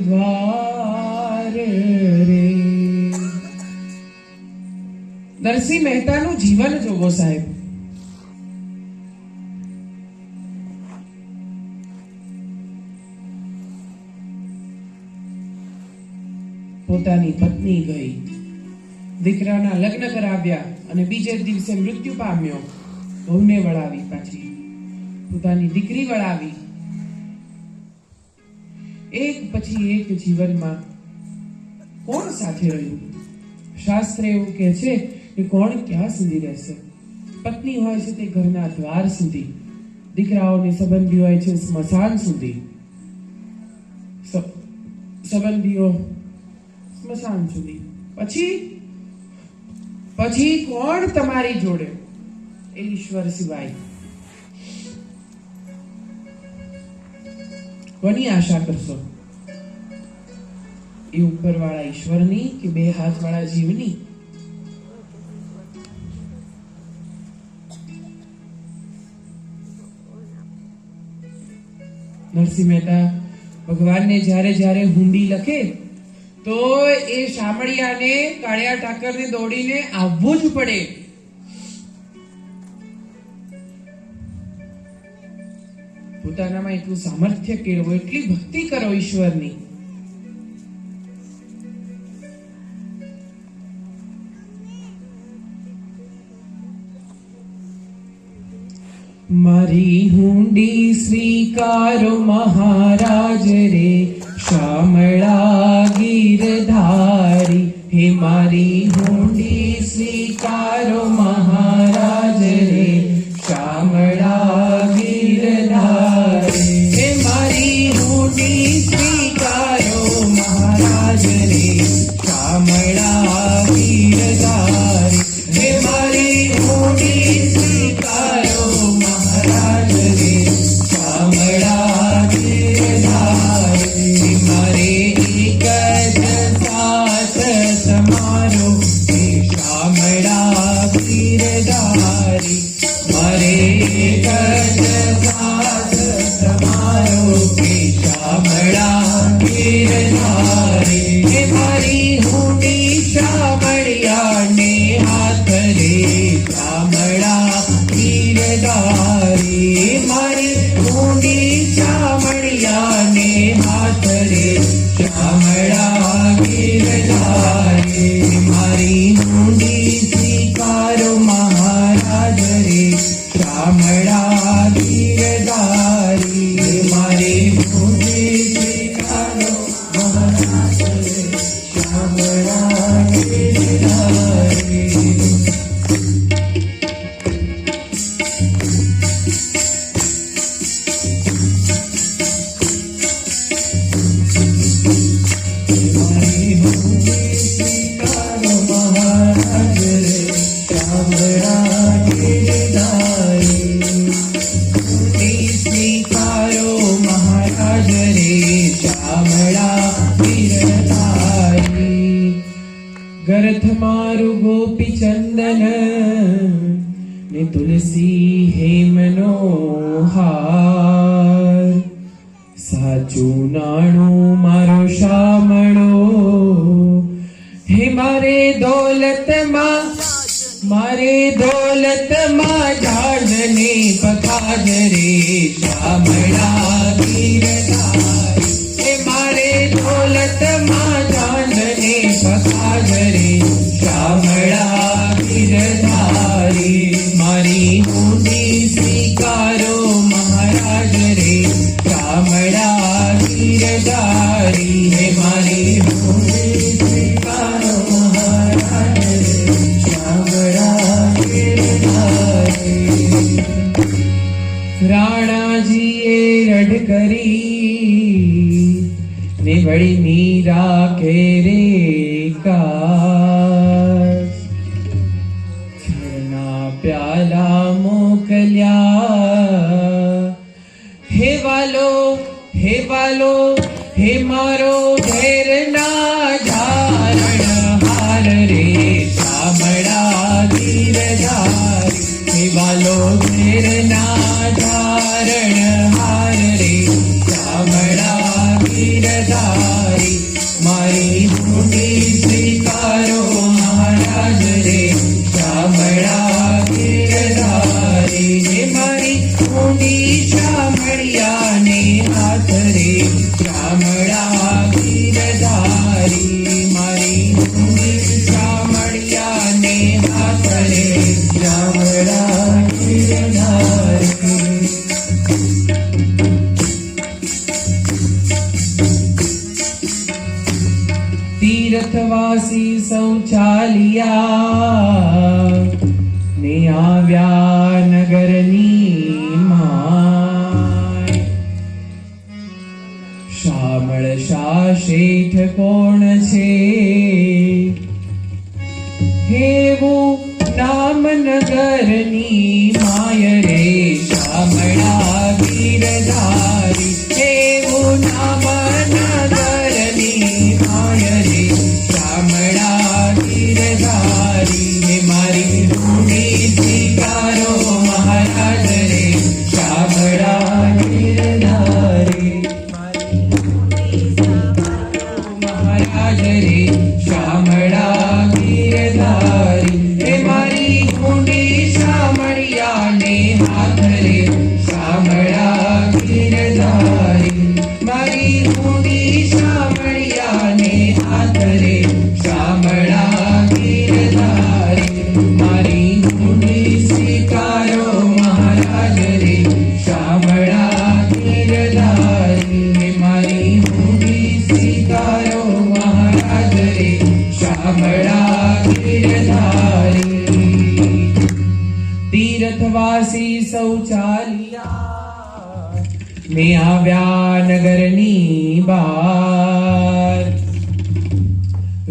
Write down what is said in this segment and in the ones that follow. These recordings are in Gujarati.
દ્વાર રે. નરસિંહ મહેતાનું જીવન જોવો સાહેબ. પોતાની પત્ની ગઈ, દીકરાના લગ્ન કરાવ્યા અને બીજે દિવસે મૃત્યુ પામ્યો. વહુને વળાવી, પાછી પોતાની દીકરી વળાવી. એક પછી એક જીવનમાં કોણ સાથે રહ્યું? શાસ્ત્ર એવું કહે છે કે કોણ ક્યાં સુધી રહેશે? પત્ની હોય છે તે ઘરના દ્વાર સુધી, દીકરાઓને સંબંધી હોય છે સ્મશાન સુધી, સંબંધીઓ સ્મશાન સુધી. પછી કોણ તમારી જોડે? એ ઈશ્વર સિવાય કોની આશા કરશો? એ ઉપરવાળા ઈશ્વરની કે બે હાથવાળા જીવની? નરસિંહ મહેતા ભગવાનને જ્યારે જ્યારે હુંડી લખે તો એ શામળિયાને, કાળિયા ઠાકરને દોડીને આવવું જ પડે. પોતાનામાં એટલું સામર્થ્ય કેળવો, એટલી ભક્તિ કરો ઈશ્વરની. મારી હુંડી સ્વીકારો મહારાજ રે, શામળા ગીરધારી. હે મારી હુંડી સ્વીકારો મહારાજ રે, શામળા ગીરધારી. હે મારી હુંડી સ્વીકારો મહારાજ રે, શામળા ગીરધારી. હે મારી હુંડી સ્વીકારો મહારાજ રે, શામળા ગીરધારી. મારે એક જ સાથ તમારો હે શામળા ગીરધારી. મારે એક જ સાથ તમારો હે શામળા ગીરધારી. હે મારી હુંડી શામળિયાને હાથ રે, શામળા ગીરધારી. મારી હુંડી શામળિયાને હાથ રે, શામળા ગીરધારી. મારી હુંડી સ્વીકારો મહારાજ રે, શામળા ગીરધારી. મારી હુંડી સ્વીકારો મહારાજ રે, શામળા ગીરધારી. ગરથ મારું ગોપી ચંદન ને તુલસી હેમનો હાર. સાચું નાણું મારો શામળો. હે મારે દોલતમાં જાણને પખાજ રે, શામળા ગીરધારી. હે મારે દોલતમાં જાણને પખાજ રે, શામળા ગીરધારી. મારી હુંડી સ્વીકારો મહારાજ રે, શામળા ગીરધારી. હે મારી હુંડી સ્વીકારો મહારાજ રે, શામળા ગીરધારી. રાણાજીએ રઢ કરી ને વળી મીરા કે રે કાસ. છના પ્યાલા મોકલ્યા. હે વાલો, હે વાલો, હે મારો ઘેરના ધારણ હાર રે, શામળા ગીરધારી. હે વાલો ઘેરના ધારણ હાર રે, શામળા ગીરધારી મારી હુંડી સ્વીકારો મહારાજ રે શામળા ગીરધારી હે મારી હુંડી શામળિયા ને હાથ રે શામળા ગીરધારી મારી હુંડી શામળિયા ને હાથ રે શામળા ગીરધારી તીર્થવાસી શૌચાલિયા ને આવ્યા નગરની માય શામળ શા શેઠ કોણ છે હેવું નામ નગરની માય રે શામળા ગીરધારી હેવું નામ નગરની માય રે શામળા ગીરધારી હે મારી હુંડી સ્વીકારો મહારાજ રે શામળા ગીરધારી મહારાજ રે શામળા ગીરધારી હે મારી હુંડી શામળિયા ને હાથ રે શામળા ગીરધારી મારી હુંડી શામળિયા ને હાથ રે શામળા ગીરધારી મારી હુંડી સ્વીકારો મહારાજ રે શામળા ગીરધારી હે મારી હુંડી સ્વીકારો મહારાજ રે શામળા ગીરધારી તીર્થવાસી શૌચાલિયા મેં આવ્યા નગરની બાર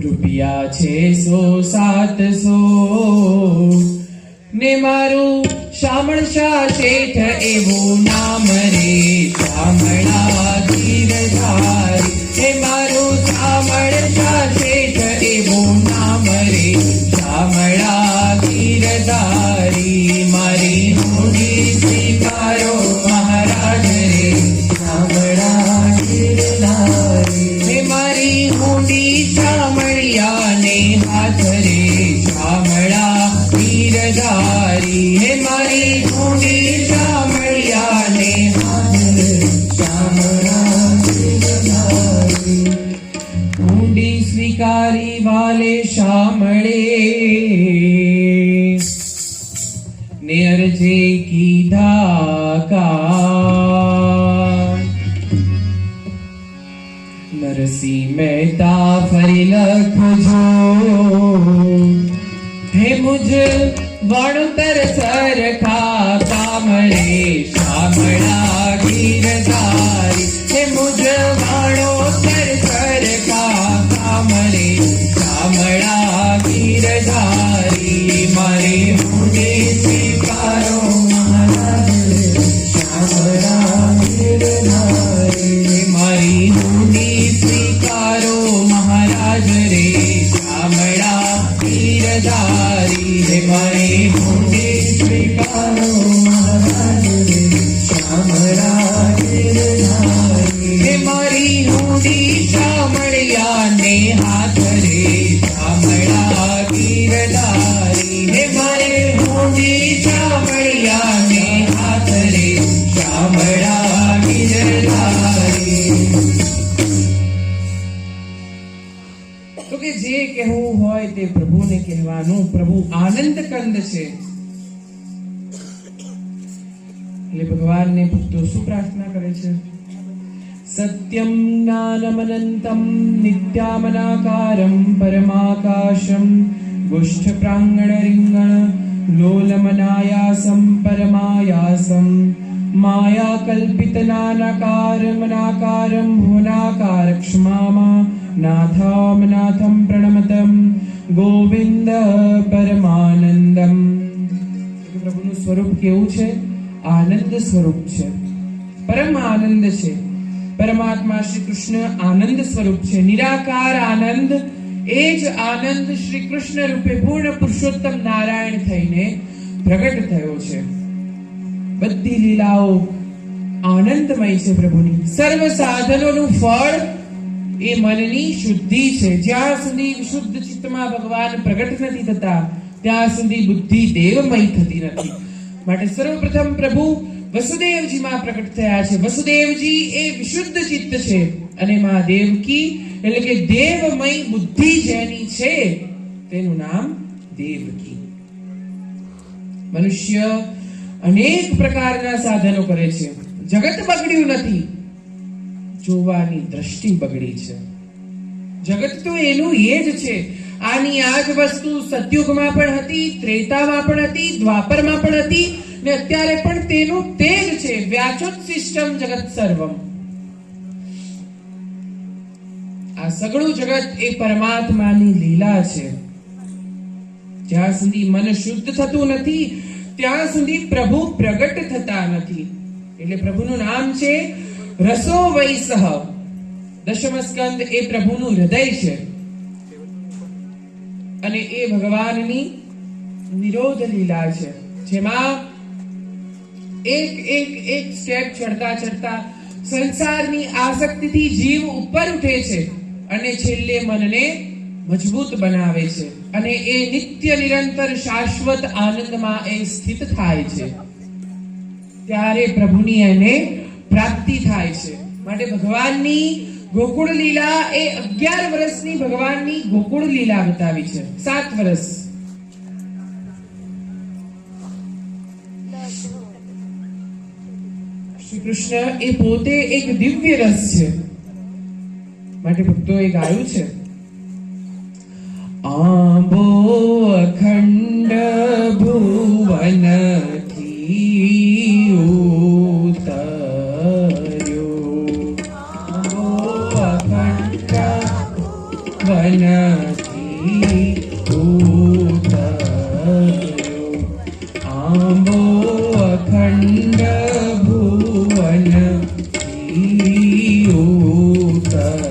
રૂપિયા 600-700 ને મારું શામળ શા શેઠ એવું નામ રે શામળા ગીરધારી હે મારું શામળ શા શેઠ એવું નામ રે શામળા ગીરધારી મારી હુંડી સ્વીકારો મહારાજ રે શામળા ગીરધારી હે મારી હુંડી શામળિયા ને હાથ રે શામળા ગીરધારી હે મારી હુંડી શામળિયા ને હાથ રે શામળા ગીરધારી હુંડી સ્વીકારી વાલે શામળે ને અરજે કીધા કા નરસિંહ મહેતા ફરી લખજો હે મુझ વણતર સરખા કામળે શામળા ગીરધારી હે મુझ વણોતર સરખા કામળે શામળા ગીરધારી મારી હુંડી સ્વીકારો મહારાજ રે શામળા ગીરધારી મારી હુંડી સ્વીકારો મહારાજ રે શામળા ગીરધારી હે મારી હુંડી સ્વીકારો મહારાજ રે શામળા ગીરધારી હે મારી હુંડી શામળિયા ને હાથ રે શામળા ગીરધારી હે મારી હુંડી શામળિયા ને હાથ રે શામળા ગીરધારી તો કે જે કહેવું હોય તે પ્રભુને કહેવાનું પ્રભુ આનંદ કંદ છે એટલે ભગવાનને ભક્તો શું પ્રાર્થના કરે છે સત્યમ જ્ઞાનમનંતમ નિત્યામનાકારમ પરમાકાશમ ગુષ્ઠ પ્રાંગણ રિંગણ લોલમનાયાસમ પરમાયાસમ માયા કલ્પિત નાનાકારમનાકારમ ભુવનાકાર ક્ષમામા નાથામ નાથમ પ્રણમતમ ગોવિંદ પરમાનંદમ પ્રભુનું સ્વરૂપ કેવું છે આનંદ સ્વરૂપ છે પરમ આનંદ છે પરમાત્મા શ્રી કૃષ્ણ આનંદ સ્વરૂપ છે નિરાકાર આનંદ એ જ આનંદ શ્રી કૃષ્ણ રૂપે પૂર્ણ પુરુષોત્તમ નારાયણ થઈને પ્રગટ થયો છે બધી લીલાઓ આનંદમય છે પ્રભુની સર્વ સાધનોનું ફળ એ મનની શુદ્ધિ છે. જ્યાં સુધી વિશુદ્ધ ચિત્તમાં ભગવાન પ્રગટ નથી થતા ત્યાં સુધી બુદ્ધિ દેવમય થતી નથી. માટે સર્વપ્રથમ પ્રભુ વસુદેવજીમાં પ્રગટ થયા છે. વસુદેવજી એ વિશુદ્ધ ચિત્ત છે અને માં દેવકી એટલે કે દેવમય બુદ્ધિ જેની છે તેનું નામ દેવકી. મનુષ્ય અનેક પ્રકારના સાધનો કરે છે. જગત બગડ્યું નથી, જોવાની દ્રષ્ટિ બગડી છે. જગત તો એનું એ જ છે. આની આ જ વસ્તુ સતયુગમાં પણ હતી, ત્રેતામાં પણ હતી, દ્વાપરમાં પણ હતી ને અત્યારે પણ તેનું તે જ છે. વ્યાચોત સિસ્ટમ જગત સર્વમ. આ સગળું જગત એ પરમાત્માની લીલા છે. જ્યાં સુધી મન શુદ્ધ થતું નથી ત્યાં સુધી પ્રભુ પ્રગટ થતા નથી. એટલે પ્રભુનું નામ છે રસો વૈસહ. દશમ સ્કંદ એ પ્રભુનું હૃદય છે અને એ ભગવાનની નિરોધ લીલા છે, જેમાં એક એક એક સ્ટેપ ચડતા ચડતા સંસારની આસક્તિથી જીવ ઉપર ઉઠે છે અને છેલ્લે મનને મજબૂત બનાવે છે અને એ નિત્ય નિરંતર શાશ્વત આનંદમાં એ સ્થિત થાય છે. ત્યારે પ્રભુની એને પ્રાપ્તિ થાય છે. માટે ભગવાનની ગોકુળ લીલા એ 11 વર્ષની ભગવાનની ગોકુળ લીલા બતાવી છે. 7 વર્ષ શ્રી કૃષ્ણ એ પોતે એક દિવ્ય રસ છે. માટે ભક્તોએ ગાયું છે, આંબો અખંડ ભુવનથી ઉતર્યો, આંબો અખંડ વનથી ઉતર્યો, આંબો અખંડ ભુવનથી ઉતર્યો.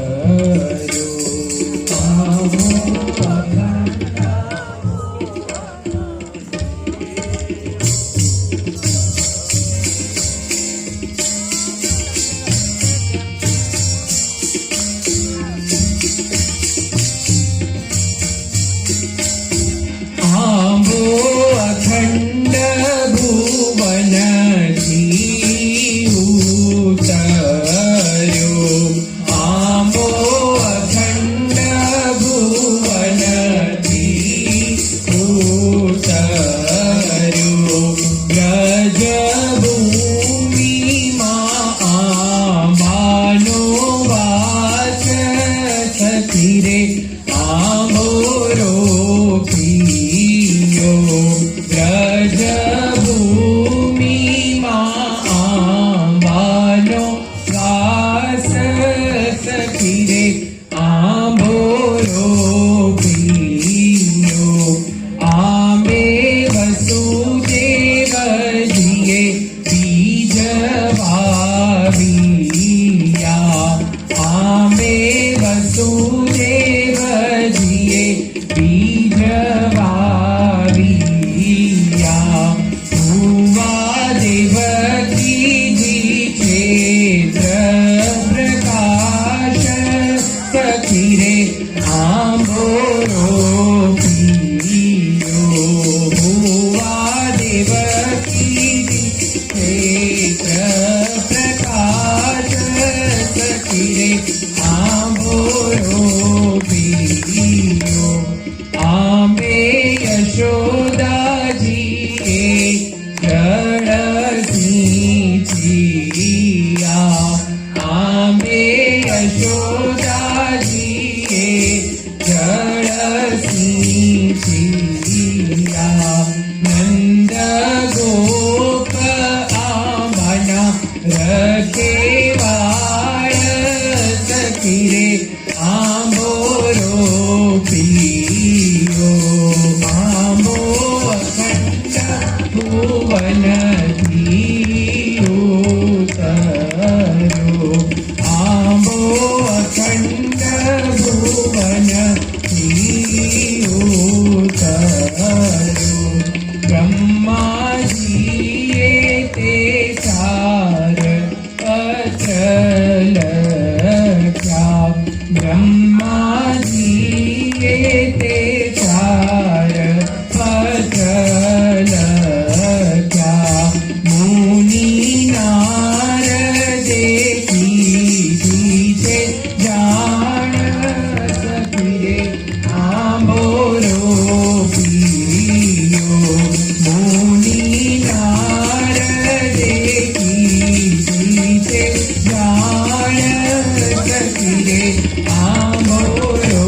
સખી રે આંબોરો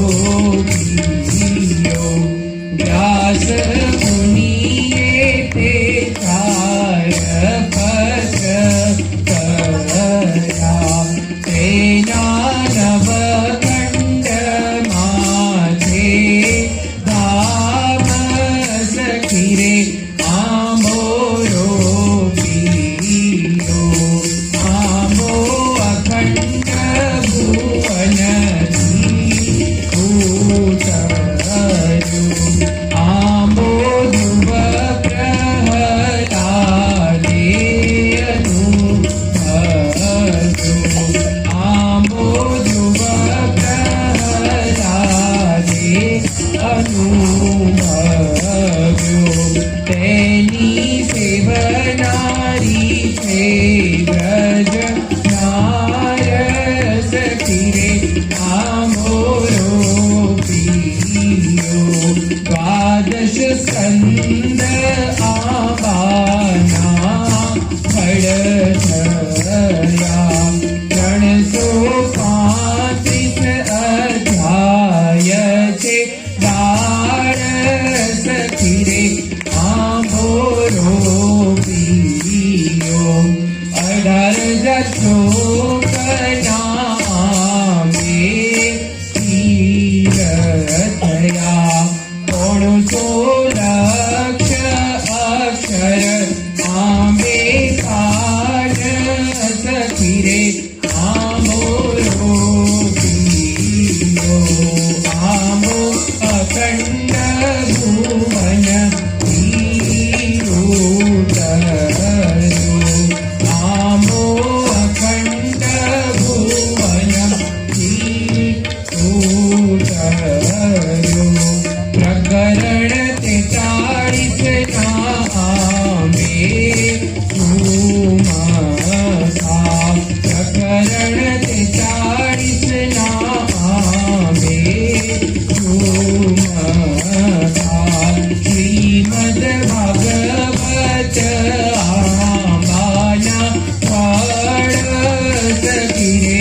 પીયો. વ્યાસ મુનિએ તે ચાર પત્ર કર્યા. તેના નવખંડ માથે ધામ સખી રે આંબોરો પીયો. આંબો અખંડ ભુવનથી ઉતર્યો. આંબો ધ્રુવ પ્રહલાદે અનુભવ્યો. આંબો ધ્રુવ પ્રહલાદે અનુભવ્યો. તેની સેવનારી છે વ્રજ નાર સખી રે આંબોરો પીયો. દ્વાદશ સ્કંદ આંબાના ફળ થયા. 335 અધ્યાય છે બાળ સખી રે આંબોરો પીયો. 18,000 શ્લોકના આંબે તીર થયા. 300 લક્ષ અક્ષર આંબે કાળ સખી રે આંબોરો પીયો. આંબો અખંડ ભુવન ઉતર્યો. આંબો અખંડ ભુવન ઉતર્યો. પ્રકરણ 43 ના આંબે સુમખા. પ્રકરણ 43 ના આંબે સુમખા. શ્રીમદ ભાગવત આંબાના ફળ સખી રે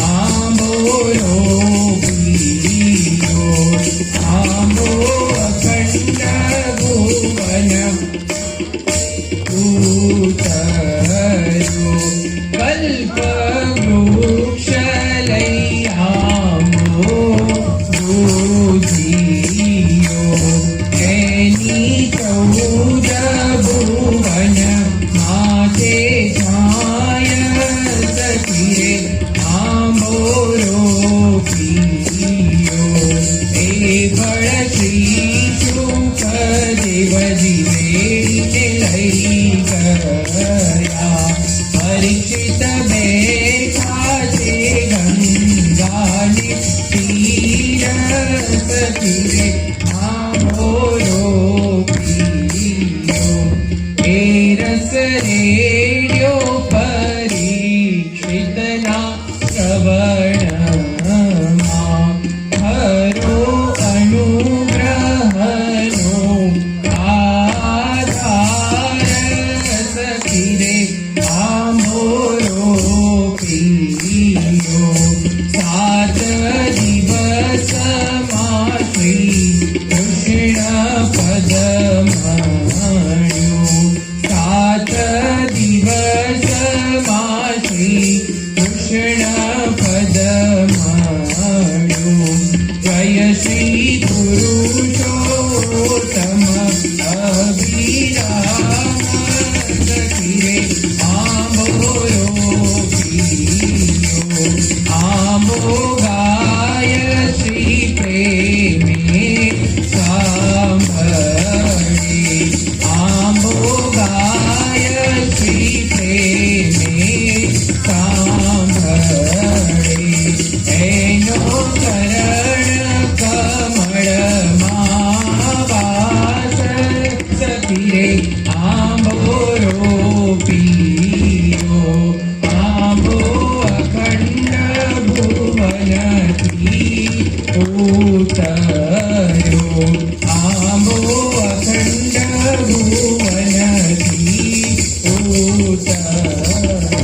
આંબોરો પીયો. આંબો અખંડ ભુવન ઉતર્યો. કલ્પ વૃક્ષ લઈ આંબો બુધિયો. એની 14 ભુવન માથે છાય સખી રે આંબોરો પીયો. એ ફળ શ્રી શુકદેવજી વેડીને લઈ ગયા. પરીક્ષિત બેઠા છે ગંગાને તીર સખી રે આંબોરો પીયો. એ રસ રેડ્યો પરીક્ષિતના શ્રવણમાં. હરો અનુગ્રહનો આધાર સખી રે આંબોરો પીયો. 7 દિવસમાં શ્રી કૃષ્ણ પદ મળ્યો. 7 દિવસમાં શ્રી કૃષ્ણ પદ મળ્યો. જય શ્રી પુરુષોત્તમ અભિરામ સખી રે આંબોરો પીયો. આંબો ગાય શ્રી પ્રેમે સાંભળે. આંબો ગાય શ્રી પ્રેમે સાંભળે. એનો ચરણ કમળમાં વાસ સખી રે આંબોરો પીયો. આંબો અખંડ ભુવનથી ઉતર્યો. આંબો અખંડ ભુવનથી ઉતર્યો.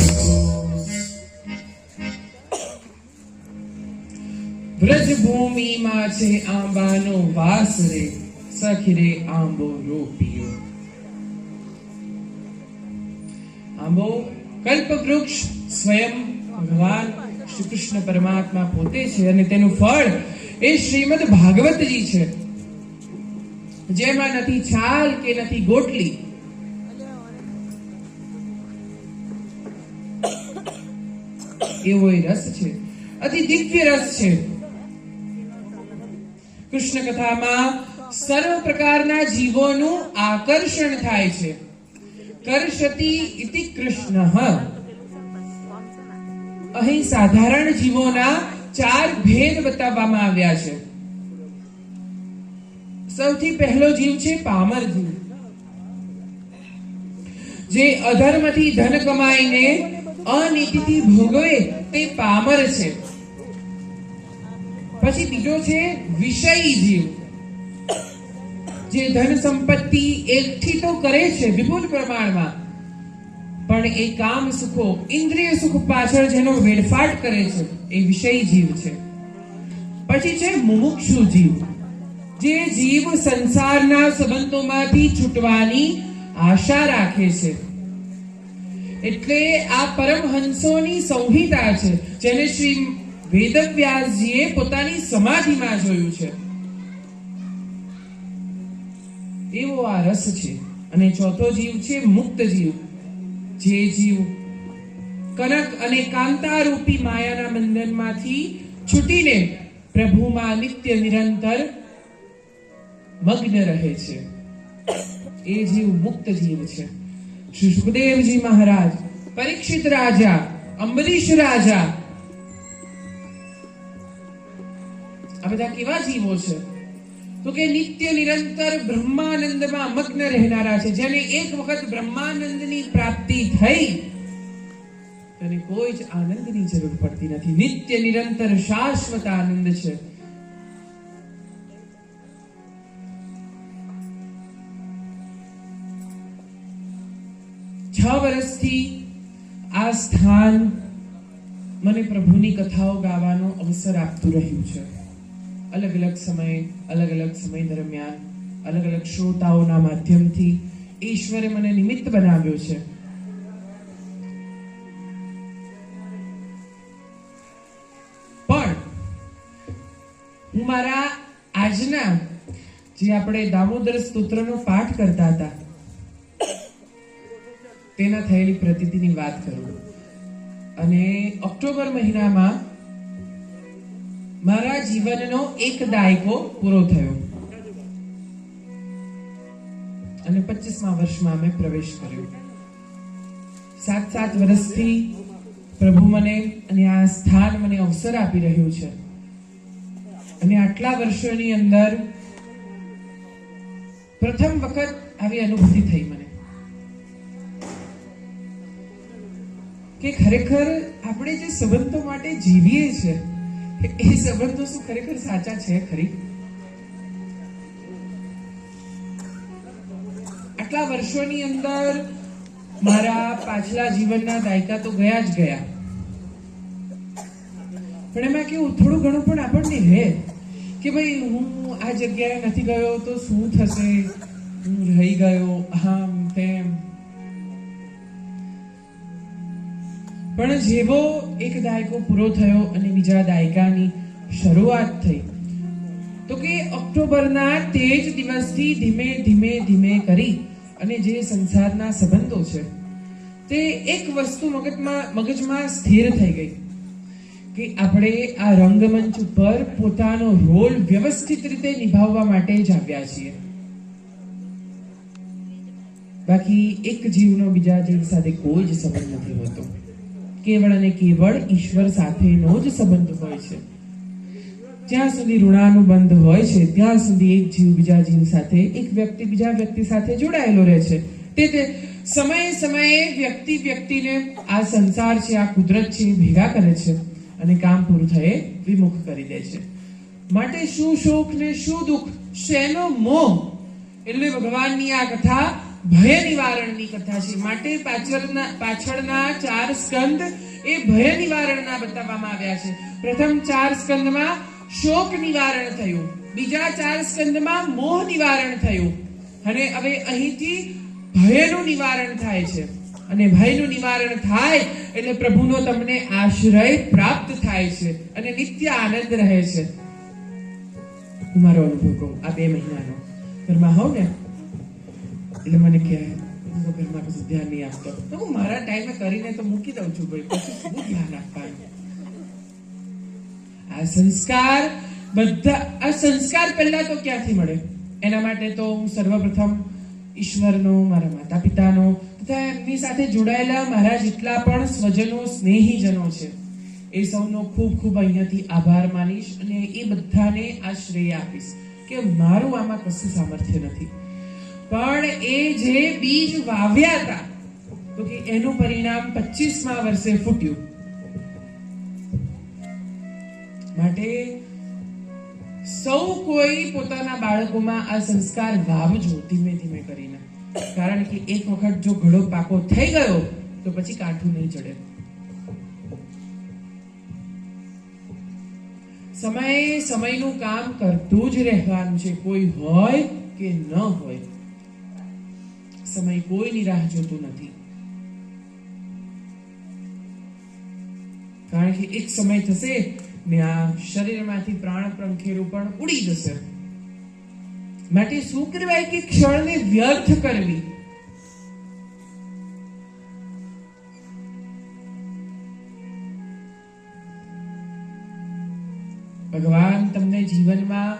વ્રજ ભૂમિમાં છે આંબાનો વાસ રે, સખી રે આંબો રોપિયો. આંબો કલ્પ વૃક્ષ સ્વયં ભગવાન શ્રી કૃષ્ણ પરમાત્મા પોતે છે અને તેનું ફળ એ શ્રીમદ ભાગવતજી છે, જેમાં નથી છાલ કે નથી ગોટલી. એવો એ રસ છે, અતિ દિવ્ય રસ છે. કૃષ્ણ કથામાં સર્વ પ્રકારના જીવોનું આકર્ષણ થાય છે. કર્ષતિ ઇતિ કૃષ્ણ. અહીં સાધારણ જીવોના 4 ભેદ બતાવવામાં આવ્યા છે. સૌથી પહેલો જીવ છે પામર જીવ, જે અધર્મથી ધન કમાઈને અનીતિથી ભોગવે તે પામર છે. પછી બીજો છે વિષયી જીવ, જે ધન સંપત્તિ એકઠી તો કરે છે વિપુલ પ્રમાણમાં, પણ એ કામ સુખો ઇન્દ્રિય સુખ પાછળ જેનો વેડફાટ કરે છે એ વિષયી જીવ છે. પછી છે મુમુક્ષુ જીવ, જે જીવ સંસારના સંબંધોમાંથી છૂટવાની આશા રાખે છે. એટલે આ પરમહંસોની સંહિતા છે, જેને શ્રી વેદવ્યાસજીએ પોતાની સમાધિમાં જોયું છે. એવો આ રસ છે. અને ચોથો જીવ છે મુક્ત જીવ, જે જીવ કનક અને કાંતા રૂપી માયાના બંધનમાંથી છૂટીને પ્રભુમાં નિત્ય નિરંતર મગ્ન રહે છે. એ જીવ મુક્ત જીવ છે. શ્રી સુખદેવજી મહારાજ, પરીક્ષિત રાજા, અંબરીશ રાજા, આ બધા કેવા જીવો છે? તો કે નિત્ય નિરંતર બ્રહ્માનંદમાં મગ્ન રહેનારા છે. જેને એક વખત બ્રહ્માનંદની પ્રાપ્તિ થઈ, તેને કોઈ જ આનંદની જરૂર પડતી નથી. નિત્ય નિરંતર શાશ્વત આનંદ છે. છ વર્ષથી આ સ્થાન મને પ્રભુની કથાઓ ગાવાનો અવસર આપતું રહ્યું છે. અલગ અલગ સમય દરમિયાન અલગ અલગ શ્રોતાઓના માધ્યમથી ઈશ્વરે મને નિમિત્ત બનાવ્યો છે. પણ હું મારા આજના જે આપણે દામોદર સ્તોત્રનો પાઠ કરતા હતા તેના થયેલી પ્રતીતિની વાત કરું. અને ઓક્ટોબર મહિનામાં મારા જીવનનો 1 દાયકો પૂરો થયો અને 25મા વર્ષમાં મેં પ્રવેશ કર્યો. 7 વર્ષથી પ્રભુ મને અને આ સ્થાન મને અવસર આપી રહ્યું છે. અને આટલા વર્ષોની અંદર પ્રથમ વખત આવી અનુભૂતિ થઈ મને કે ખરેખર આપણે જે સંબંધો માટે જીવીએ છીએ એ સંબંધો શું ખરેખર સાચા છે ખરી? આટલા વર્ષોની અંદર મારા પાછલા જીવનના દાયકા તો ગયા જ ગયા, પણ એમાં કેવું થોડું ઘણું પણ આપણને રહે કે ભાઈ હું આ જગ્યાએ નથી ગયો તો શું થશે, હું રહી ગયો આમ તેમ. પણ જેવો 1 દાયકો પૂરો થયો અને બીજા દાયકાની શરૂઆત થઈ, તો કે ઓક્ટોબરના તે જ દિવસથી ધીમે ધીમે ધીમે કરી અને જે સંસારના સંબંધો છે તે એક વસ્તુ મગજમાં સ્થિર થઈ ગઈ કે આપણે આ રંગમંચ ઉપર પોતાનો રોલ વ્યવસ્થિત રીતે નિભાવવા માટે જ આવ્યા છીએ. બાકી એક જીવનો બીજા જીવ સાથે કોઈ જ સંબંધ નથી હોતો. કેવળ અને કેવળ ઈશ્વર સાથેનો જ સંબંધ હોય છે. જ્યાં સુધી ઋણાનુબંધ હોય છે ત્યાં સુધી એક જીવ બીજા જીવ સાથે, એક વ્યક્તિ બીજા વ્યક્તિ સાથે જોડાયેલો રહે છે. તે સમયે સમયે વ્યક્તિને આ સંસાર છે, આ કુદરત છે, ભેગા કરે છે અને કામ પૂરું થયે વિમુખ કરી દે છે. માટે શું શોક ને શું દુઃખ, શેનો મોહ? એટલે ભગવાનની આ કથા ભય નિવારણની કથા છે. માટે પાછળના 4 સ્કંદ એ ભય નિવારણના બતાવવામાં આવ્યા છે. પ્રથમ 4 સ્કંદમાં શોક નિવારણ થયું, બીજા 4 સ્કંદમાં મોહ નિવારણ થયું, અને હવે અહીંથી ભયનું નિવારણ થાય છે. અને ભયનું નિવારણ થાય એટલે પ્રભુનો તમને આશ્રય પ્રાપ્ત થાય છે અને નિત્ય આનંદ રહે છે. હું મારો અનુભવ કહું, આ 2 મહિનાનો ઘરમાં હોઉં ને એટલે મને કહે ઘરમાં કશું ધ્યાન નહીં આપતો, તો હું મારા ટાઈમે કરીને તો મૂકી દઉં છું ભાઈ, પછી શું ધ્યાન આપવાનું. આ સંસ્કાર પહેલા તો ક્યાંથી મળે? એના માટે તો હું સર્વપ્રથમ ઈશ્વરનો, મારા માતા પિતાનો તથા એમની સાથે જોડાયેલા મારા જેટલા પણ સ્વજનો, સ્નેહીજનો છે એ સૌનો ખૂબ ખૂબ અહીંયાથી આભાર માનીશ અને એ બધાને આ શ્રેય આપીશ કે મારું આમાં કશું સામર્થ્ય નથી, પણ એ જે બીજ વાવ્યા હતા તો કે એનું પરિણામ 25મા વર્ષે ફૂટ્યું. માટે સૌ કોઈ પોતાના બાળકોમાં આ સંસ્કાર વાવજો ધીમે ધીમે કરીને, કારણ કે એક વખત જો ઘડો પાકો થઈ ગયો તો પછી કાઠું નહીં ચડે. સમયનું કામ કરતું જ રહેવાનું છે, કોઈ હોય કે ન હોય. સમય કોઈની રાહ જોતું નથી, કારણ કે એક સમય થશે ને આ શરીરમાંથી પ્રાણ પંખેરું પણ ઉડી જશે. માટે શું કહેવાય કે ક્ષણને વ્યર્થ કરવી. ભગવાન તમને જીવનમાં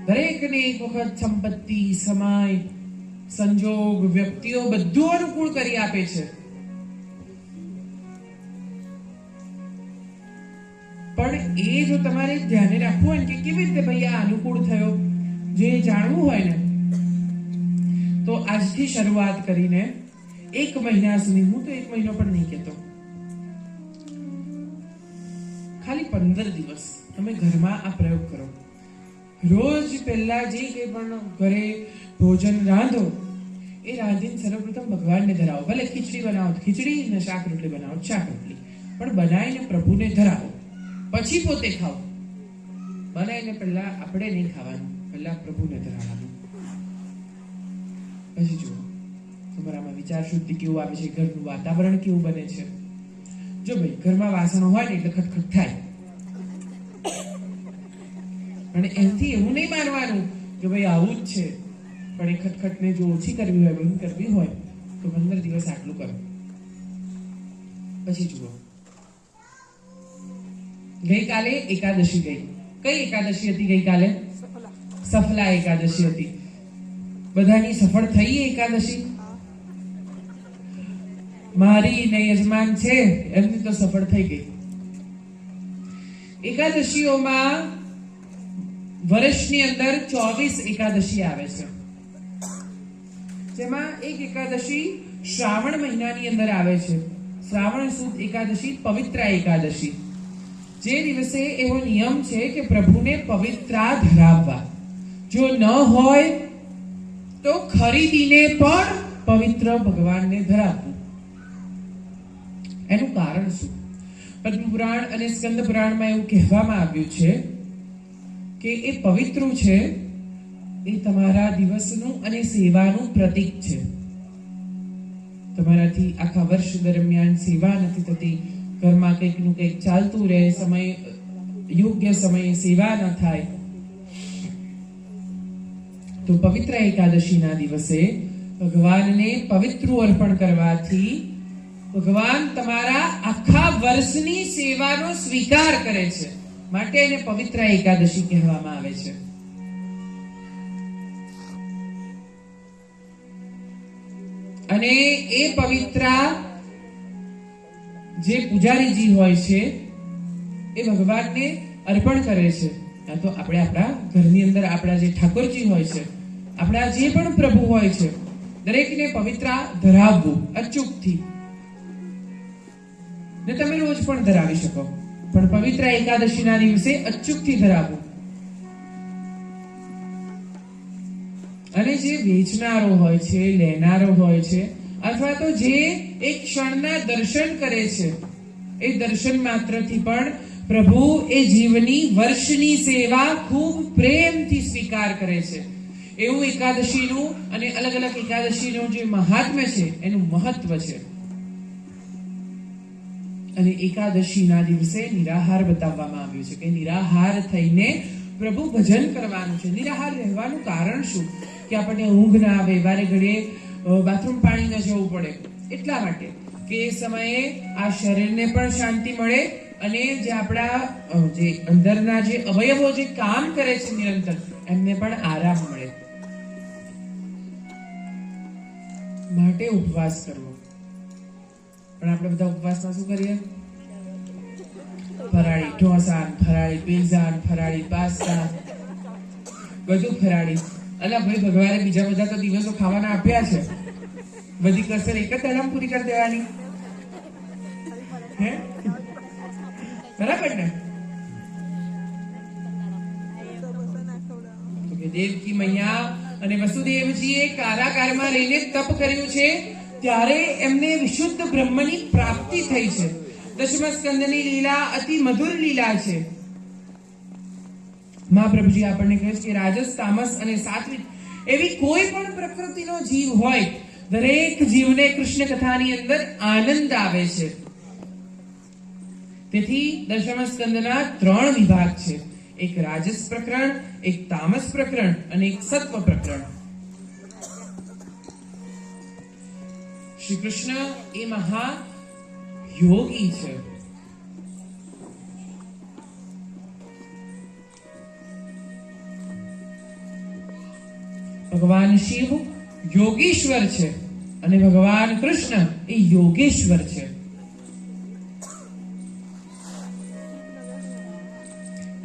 દરેકને એક વખત સંપત્તિ, સમય, સંજોગ, વ્યક્તિઓ બધું અનુકૂળ કરી આપે છે, પણ એ જો તમારે ધ્યાને રાખવું હોય કે કેવી રીતે ભાઈ આ અનુકૂળ થયો, જે જાણવું હોય ને તો આજથી શરૂઆત કરીને 1 મહિના સુધી, હું તો 1 મહિનો પણ નહીં કહેતો, ખાલી 15 દિવસ તમે ઘરમાં આ પ્રયોગ કરો. રોજ પહેલા જે કંઈ પણ ઘરે ભોજન રાંધો એ રાંધીને સર્વપ્રથમ ભગવાનને ધરાવો. ભલે ખીચડી બનાવો તો ખીચડી, ને શાક રોટલી બનાવો શાક રોટલી, પણ બનાવીને પ્રભુને ધરાવો, પછી પોતે ખાઓ. બનાવીને પહેલા આપણે નહીં ખાવાનું, પહેલા પ્રભુને ધરાવવાનું. પછી જુઓ તમારામાં વિચાર શુદ્ધિ કેવું આવે છે, ઘરનું વાતાવરણ કેવું બને છે. જો ભાઈ ઘરમાં વાસણો હોય ને એટલે ખટખટ થાય, અને એનાથી એવું નહીં માનવાનું કે ભાઈ આવું જ છે, પણ એ ખટખટને જો ઓછી કરવી હોય, બંધ કરવી હોય તો 15 દિવસ આટલું કરો. પછી જુઓ, ગઈકાલે એકાદશી ગઈ. કઈ એકાદશી હતી ગઈકાલે? સફલા એકાદશી હતી. બધાની સફળ થઈ એકાદશી? મારી ને યજમાન છે એમની તો સફળ થઈ ગઈ. એકાદશીઓમાં વર્ષની અંદર 24 એકાદશી આવે છે, જેમાં એક એકાદશી શ્રાવણ મહિનાની અંદર આવે છે, શ્રાવણ સુદ એકાદશી, પવિત્રા એકાદશી. જે દિવસે એવો નિયમ છે કે પ્રભુને પવિત્રા ધરાવવા, જો ન હોય તો ખરીદીને પણ પવિત્ર ભગવાનને ધરાવવું. એનું કારણ શું? પદ્મ પુરાણ અને સ્કંદ પુરાણમાં એવું કહેવામાં આવ્યું છે કે એ પવિત્ર છે, એ તમારા દિવસનું અને સેવાનું પ્રતીક છે. તમારાથી આખા વર્ષ દરમિયાન સેવા નથી થતી, ઘરમાં કંઈકનું કંઈક ચાલતું રહે, યોગ્ય સમયે સેવા ન થાય, તો પવિત્ર એકાદશીના દિવસે ભગવાનને પવિત્ર અર્પણ કરવાથી ભગવાન તમારા આખા વર્ષની સેવાનો સ્વીકાર કરે છે. માટે એને પવિત્ર એકાદશી કહેવામાં આવે છે. અને એ પવિત્રા જે પૂજારીજી હોય છે એ ભગવાનને અર્પણ કરે છે. આ તો આપણે આપણા ઘરની અંદર આપણા જે ઠાકોરજી હોય છે, આપણા જે પણ પ્રભુ હોય છે, દરેકને પવિત્રા ધરાવવું અચૂકથી. ને તમે રોજ પણ ધરાવી શકો, પણ પવિત્ર એકાદશીના દિવસે અચૂકથી ધરાવવું. અને જે વેચનારો હોય છે, લેનારો હોય છે, અથવા તો જે એક ક્ષણના દર્શન કરે છે, એ દર્શન માત્રથી પણ પ્રભુ એ જીવની વર્ષની સેવા ખૂબ પ્રેમથી સ્વીકાર કરે છે. એવું એકાદશીનું અને અલગ અલગ એકાદશીનું જે મહાત્મ્ય છે એનું મહત્વ છે. અને એકાદશીના દિવસે નિરાહાર બતાવવામાં આવ્યું છે કે નિરાહાર થઈને પ્રભુ ભજન કરવાનું છે. નિરાહાર રહેવાનું કારણ શું? કે આપણને ઊંઘ ના આવે, વારે ઘડીએ બાથરૂમ પાણી ન જવું પડે, એટલા માટે કે એ સમયે આ શરીરને પણ શાંતિ મળે અને જે આપણા જે અંદરના જે અવયવો જે કામ કરે છે નિરંતર, એમને પણ આરામ મળે. માટે ઉપવાસ કરવો. પણ આપણે બધા ઉપવાસમાં શું કરીએ? ફરાળી ઢોસા, ફરાળી પિઝા, ફરાળી પાસ્તા, બધું ફરાળી. અલા ભાઈ, ભગવાને બીજા બધા તો દિવસો ખાવાના આપ્યા છે, બધી કસર એક જ દાડામાં પૂરી કરી દેવાની, હે? બરાબર ને? દેવકી મૈયા અને વસુદેવજીએ કારાગારમાં રહીને તપ કર્યું છે, ત્યારે એમને વિશુદ્ધ બ્રહ્મની પ્રાપ્તિ થઈ છે. દશમ સ્કંદની લીલા અતિ મધુર લીલા છે. મહાપ્રભુજી આપણને કહે છે કે રાજસ, તામસ અને સાત્વિક એવી કોઈ પણ પ્રકૃતિનો જીવ હોય, દરેક જીવને કૃષ્ણ કથાની અંદર આનંદ આવે છે. તેથી દશમ સ્કંદના 3 વિભાગ છે. એક રાજસ પ્રકરણ, એક તામસ પ્રકરણ અને એક સત્વ પ્રકરણ. શ્રી કૃષ્ણ એ મહા યોગી છે. ભગવાન શિવ યોગીશ્વર છે અને ભગવાન કૃષ્ણ એ યોગેશ્વર છે.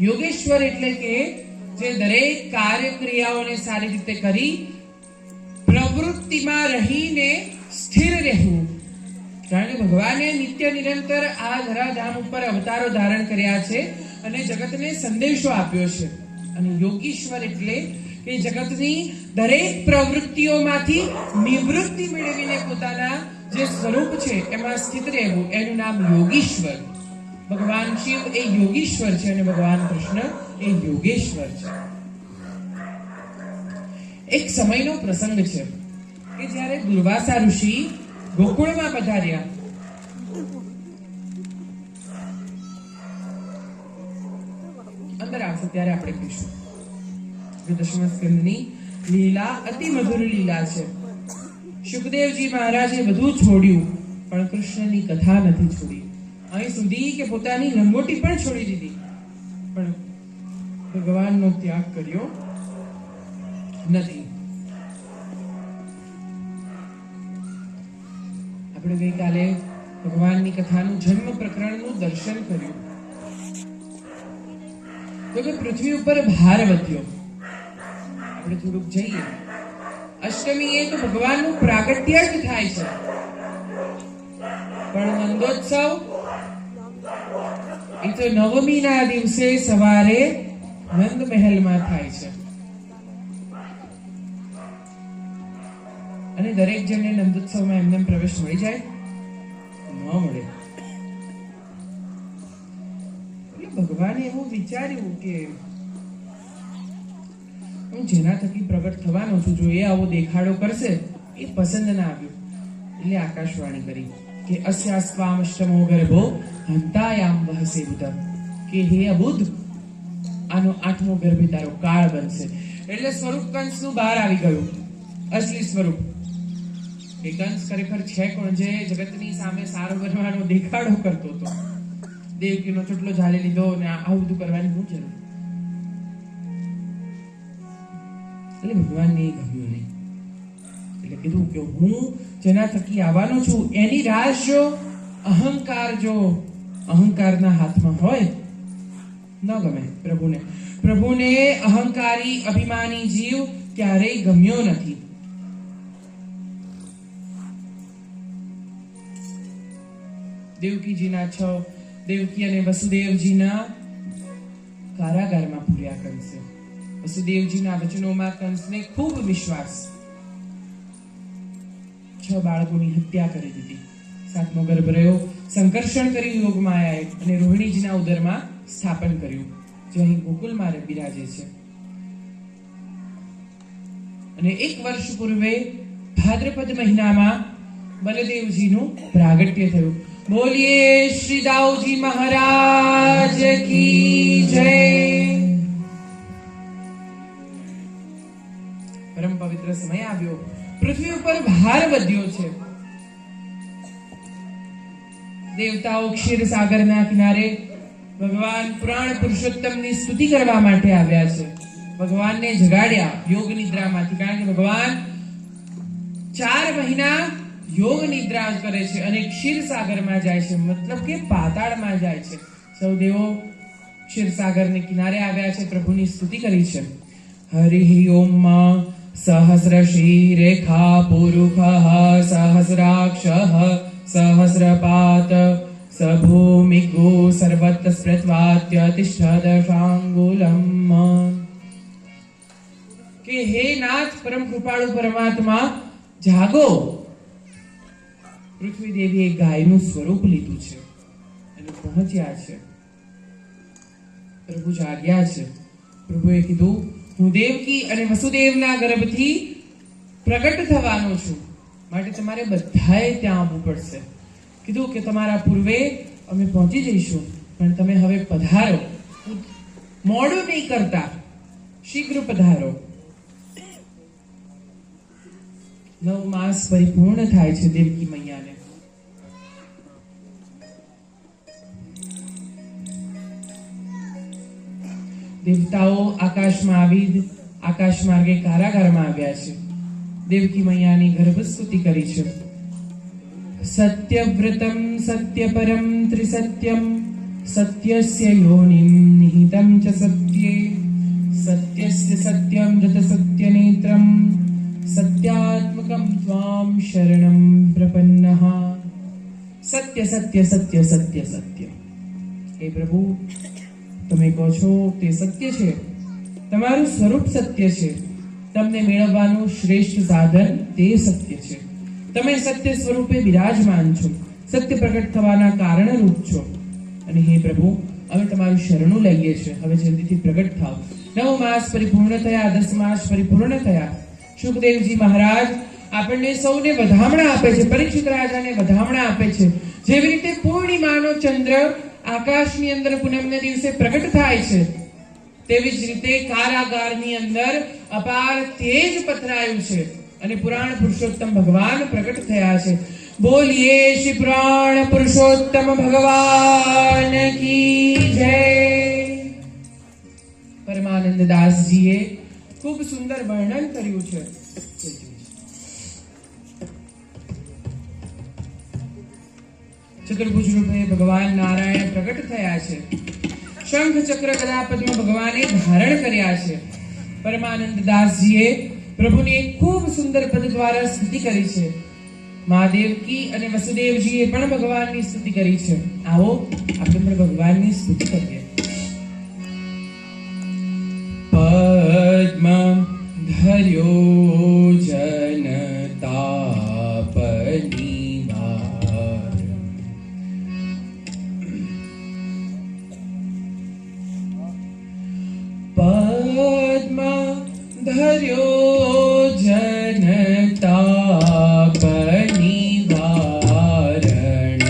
યોગેશ્વર એટલે કે જે દરેક કાર્ય ક્રિયાઓને સારી રીતે કરી પ્રવૃત્તિમાં રહીને સ્થિર રહેવું. કારણ કે ભગવાને નિત્ય નિરંતર આ ધરાધામ ઉપર અવતારો ધારણ કર્યા છે અને જગતને સંદેશો આપ્યો છે. અને યોગીશ્વર એટલે કે જગતની દરેક પ્રવૃત્તિઓમાંથી નિવૃત્તિ મેળવીને પોતાના જે સ્વરૂપ છે એમાં સ્થિત રહેવું, એનું નામ યોગીશ્વર. ભગવાન શિવ એ યોગીશ્વર છે અને ભગવાન કૃષ્ણ એ યોગેશ્વર છે. એક સમયનો પ્રસંગ છે કે જ્યારે દુર્વાસા ઋષિ ગોકુળમાં પધાર્યા. અંદર આવશે ત્યારે આપણે કહીશું. દશમ સ્કંદની લીલા અતિ મધુર લીલા છે. શુકદેવજી મહારાજે બધું છોડ્યું પણ કૃષ્ણની કથા નથી છોડી. અહીં સુધી કે પોતાની લંગોટી પણ છોડી દીધી, પણ ભગવાનનો ત્યાગ કર્યો નથી. આપણે ગઈકાલે ભગવાનની કથાનું જન્મ પ્રકરણનું દર્શન કર્યું તો કે પૃથ્વી ઉપર ભાર વધ્યો. આપણે થોડુંક જઈએ. અષ્ટમીએ તો ભગવાનનું પ્રાગટ્ય જ થાય છે, પણ નંદોત્સવ એ તો નવમીના દિવસે સવારે નંદ મહેલમાં થાય છે. અને દરેક જણને નંદોત્સવમાં એમને પ્રવેશ મળી જાય? ન મળે. એટલે ભગવાને એવું વિચાર્યું કે હું જેના થકી પ્રગટ થવાનો છું, જો એ આવો દેખાડો કરશે એ પસંદ ના આવ્યું, એટલે આકાશવાણી કરી કે અસ્યાસ્વામષ્ટમો ગર્ભો હંતાયામ વહસે બુદ્ધ, કે હે અબુદ્ધ, આનો 8મો ગર્ભ તારો કાળ બનશે. એટલે સ્વરૂપ કંસનું બહાર આવી ગયું, અસલી સ્વરૂપ. એ કંસ ખરેખર છે કોણ? જે જગતની સામે સારો કરવાનો દેખાડો કરતો હતો. દેવકીનો ચોટલો ઝાલી લીધો અને આવું બધું કરવાની શું જરૂર? એટલે ભગવાનને એ ગમ્યું નહીં. એટલે કીધું કે હું જેના થકી આવવાનો છું એની રાહ જો. અહંકાર જો અહંકારના હાથમાં હોય ન ગમે પ્રભુને. પ્રભુને અહંકારી અભિમાની જીવ ક્યારેય ગમ્યો નથી. દેવકીજીના 6 દેવકી અને વસુદેવજીના કારાગારમાં પૂર્યા કંસે. વસુદેવજીના વચનોમાં કંસને ખૂબ વિશ્વાસ. 6 બાળકોની હત્યા કરી દીધી. 7મો ગર્ભ રહ્યો. સંકર્ષણ કર્યું યોગમાયાએ અને રોહિણીજીના ઉદરમાં સ્થાપન કર્યું, જે અહીં ગોકુલમાં બિરાજે છે. અને 1 વર્ષ પૂર્વે ભાદ્રપદ મહિનામાં બલદેવજીનું પ્રાગટ્ય થયું. બોલીએ શ્રી દાઉજી મહારાજ કી જય. પરમ પવિત્ર સમય આવ્યો, પૃથ્વી ઉપર ભાર વધ્યો છે. દેવતાઓ ક્ષીરસાગરના કિનારે ભગવાન પુરાણ પુરુષોત્તમની સ્તુતિ કરવા માટે આવ્યા છે. ભગવાનને જગાડ્યા યોગ નિદ્રામાંથી, કારણ કે ભગવાન 4 મહિના યોગ નિદ્રા કરે છે અને ક્ષીરસાગરમાં જાય છે, મતલબ કે પાતાળમાં જાય છે. સૌ દેવો ક્ષીરસાગરને કિનારે આવ્યા છે, પ્રભુની સ્તુતિ કરી છે. હરિ ઓમ સહસ્ર શીરેખા પુરુષઃ સહસ્રાક્ષઃ સહસ્રપાત સભૂમિગો સર્વત્ર સ્પ્રત્વાત્ય તિષ્ઠ દશાંગુલમ. કે હે નાથ પરમ કૃપાળુ પરમાત્મા, જાગો. પૃથ્વી દેવીએ ગાયનું સ્વરૂપ લીધું છે અને પહોંચ્યા છે. પ્રભુ જાગ્યા છે. પ્રભુએ કીધું, હું દેવકી અને વસુદેવના ગર્ભથી પ્રગટ થવાનો છું, માટે તમારે બધાએ ત્યાં આવવું પડશે. કીધું કે તમારા પૂર્વે અમે પહોંચી જઈશું, પણ તમે હવે પધારો, મોડું નહીં કરતા, શીઘ્ર પધારો. 9 માસ પરિપૂર્ણ થાય છે દેવકી મૈયાને. દેવતાઓ આકાશમાં આવી આકાશ માર્ગે કારાગારમાં આવ્યા છે. દેવકી મૈયાની ગર્ભસ્તુતિ કરી છે. સત્યવ્રતમ સત્યપરમ ત્રિસત્યમ સત્યસ્ય યોનિમ નિહિતમ ચ સત્યે સત્યસ્ય સત્યમ જત સત્યનેત્રમ સત્યાત્મકમ ત્વામ શરણમ પ્રપન્નઃ. સત્ય સત્ય સત્ય સત્ય સત્ય. હે પ્રભુ, તમે કહો છો તે સત્ય છે, તમારું સ્વરૂપ સત્ય છે, તમને મેળવવાનું શ્રેષ્ઠ સાધન તે સત્ય છે. તમે સત્ય સ્વરૂપે બિરાજમાન છો, સત્ય પ્રગટ થવાના કારણરૂપ છો. અને હે પ્રભુ, અમે તમારું શરણું લઈએ છીએ, હવે જલ્દીથી પ્રગટ થાઓ. 9 માસ પરિપૂર્ણ થયા, 10 માસ પરિપૂર્ણ થયા. સુખદેવજી મહારાજ આપણને સૌને વધામણા આપે છે, પરીક્ષિત રાજાને વધામણા આપે છે. જેવી રીતે પૂર્ણિમાનો ચંદ્ર આકાશની અંદર પૂનમના દિવસે પ્રગટ થાય છે, તેવી જ રીતે કારાગારની અંદર અપાર તેજ પથરાયું છે અને પુરાણ પુરુષોત્તમ ભગવાન પ્રગટ થયા છે. બોલીએ શ્રી પુરાણ પુરુષોત્તમ ભગવાન કી જય. પરમાનંદ દાસજીએ ખૂબ સુંદર વર્ણન કર્યું છે. ચતુર્ભુજ રૂપે ભગવાન નારાયણ પ્રગટ થયા છે. શંખ ચક્ર ગદા પદ્મ ભગવાને ધારણ કર્યા છે. પરમાનંદ દાસજીએ પ્રભુની ખૂબ સુંદર પદ દ્વારા સ્તુતિ કરી છે. મહાદેવકી અને વસુદેવજીએ પણ ભગવાનની સ્તુતિ કરી છે. આવો આપણે પણ ભગવાનની સ્તુતિ કરીએ. પદ્મ ધર્યો જનતાપની પદ્મ ધર્યો જનતાપની વારણ.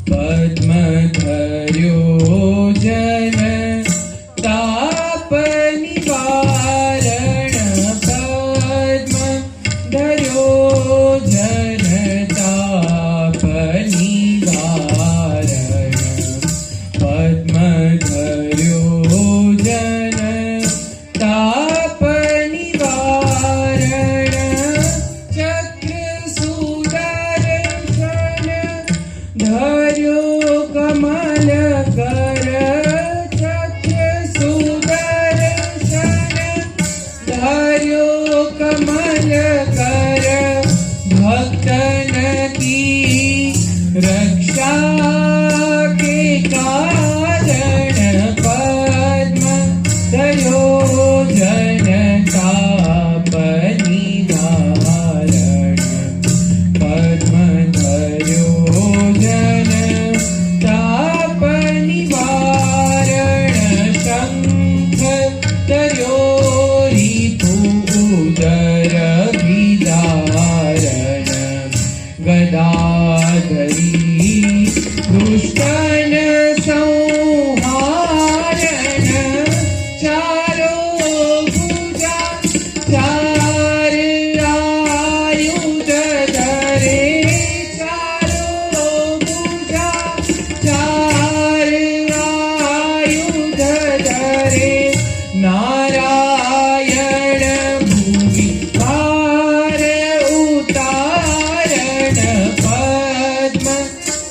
પદ્મ ધર્યો જનતાપની વારણ. પદ્મ ધર્યો જનતાપની વારણ. પદ્મ ધર્યો જનતાપની વારણ. ધરે નારાયણ ભૂમિ ભાર ઉતારણ પદ્મ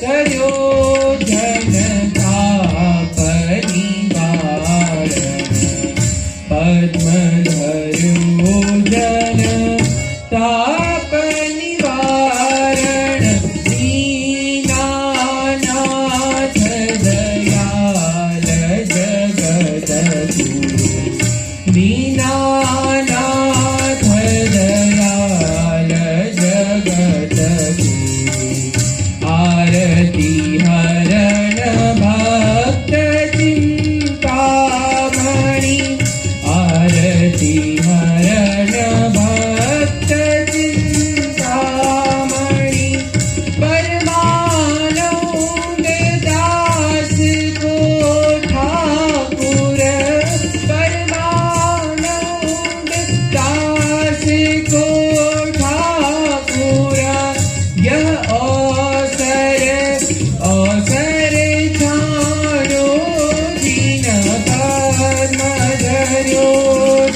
ધર્યો જન તાપ નિવારણ પદ્મ ધર્યો જન તાપ નિવારણ દીનાનાથ દયાલ જગદગુરુ દીનાનાથ દયાલ જગદગુરુ આરતી હરણ ભક્ત ચિંતામણી આરતી હરણ ભક્ત ચિંતામણી પરમાનંદ દાસ કો ઠાકુર પરમાનંદ દાસ કો ઠાકુર યહ અવસર છાણો જીન પદ્મ ધર્યો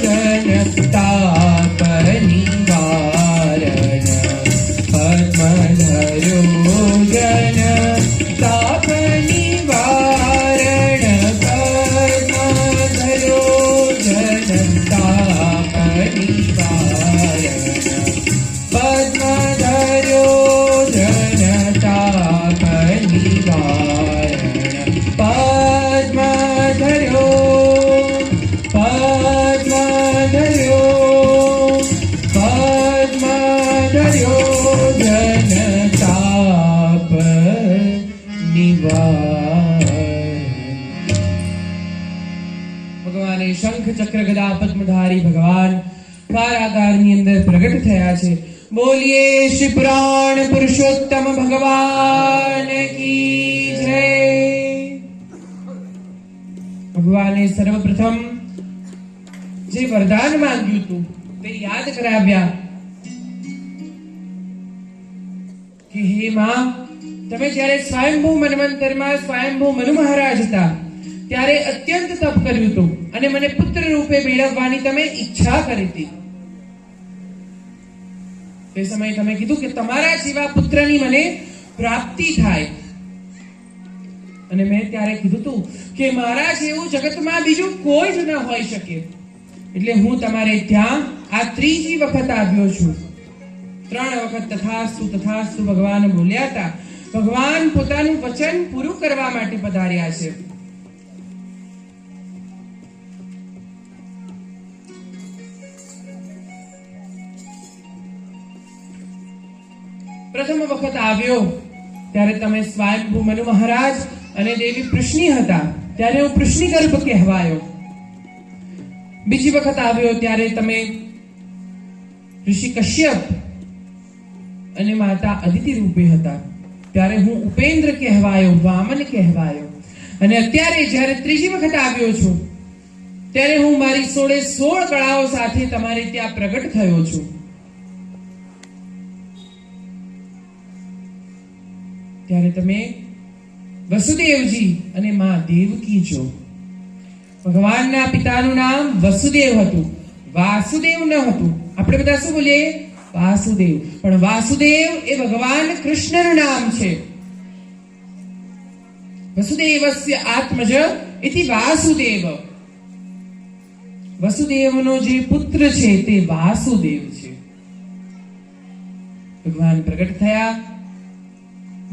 જન તાપ નિવારણ પદ્મ ધર્યો જન તાપ નિવારણ પદ્મ ધર્યો જન તાપ નિવારણ પદ્મ ધર્યો જન તાપ નિવારણ પદ્મ ધર્યો પદ્મ ધર્યો જન તાપ નિવારણ ભગવાને શંખ ચક્ર ગદા પદ્મધારી ભગવાન કારાગારની અંદર પ્રગટ થયા છે. બોલીએ શ્રી પુરાણ પુરુષોત્તમ ભગવાન કી જય. ભગવાને સર્વપ્રથમ જે વરદાન માંગ્યું હતું તે યાદ કરાવ્યા કે હે માં, તમે જ્યારે સ્વયંભૂ મન્વંતરમાં સ્વયંભૂ મનુ મહારાજ હતા ત્યારે અત્યંત તપ કર્યું હતું અને મને પુત્ર રૂપે મેળવવાની તમે ઈચ્છા કરી હતી. તે સમયે તમે કીધું કે તમારા જેવા પુત્રની મને પ્રાપ્તિ થાય. અને મેં ત્યારે કીધું હતું કે મારા જેવું જગતમાં બીજું કોઈ જ ન હોઈ શકે. એટલે હું તમારે ત્યાં આ ત્રીજી વખત આવ્યો છું. 3 વખત તથાસ્તુ તથાસ્તુ ભગવાન બોલ્યા હતા. ભગવાન પોતાનું વચન પૂરું કરવા માટે પધાર્યા છે. પ્રથમ વખત આવ્યો ત્યારે તમે સ્વયંભૂ મનુ મહારાજ અને દેવી પૃષ્ણી હતા ત્યારે હું પૃષ્ણી ગર્ભ કહેવાયો. બીજી વખત આવ્યો ત્યારે તમે ઋષિ કશ્યપ અને માતા અદિતિ રૂપે હતા ત્યારે હું ઉપેન્દ્ર કહેવાયો, વામન કહેવાયો. અને અત્યારે જ્યારે ત્રીજી વખત આવ્યો છું ત્યારે હું મારી 16 કળાઓ સાથે તમારે ત્યાં પ્રગટ થયો છું. ત્યારે તમે વસુદેવજી અને માં દેવકી છો. ભગવાનના પિતાનું નામ વસુદેવ હતું, વાસુદેવ ન હતું. આપણે બધા શું બોલીએ? વાસુદેવ. પણ વાસુદેવ એ ભગવાન કૃષ્ણનું નામ છે. વસુદેવસ્ય આત્મજ ઇતિ વાસુદેવ. વસુદેવનો જે પુત્ર છે તે વાસુદેવ છે. ભગવાન પ્રગટ થયા.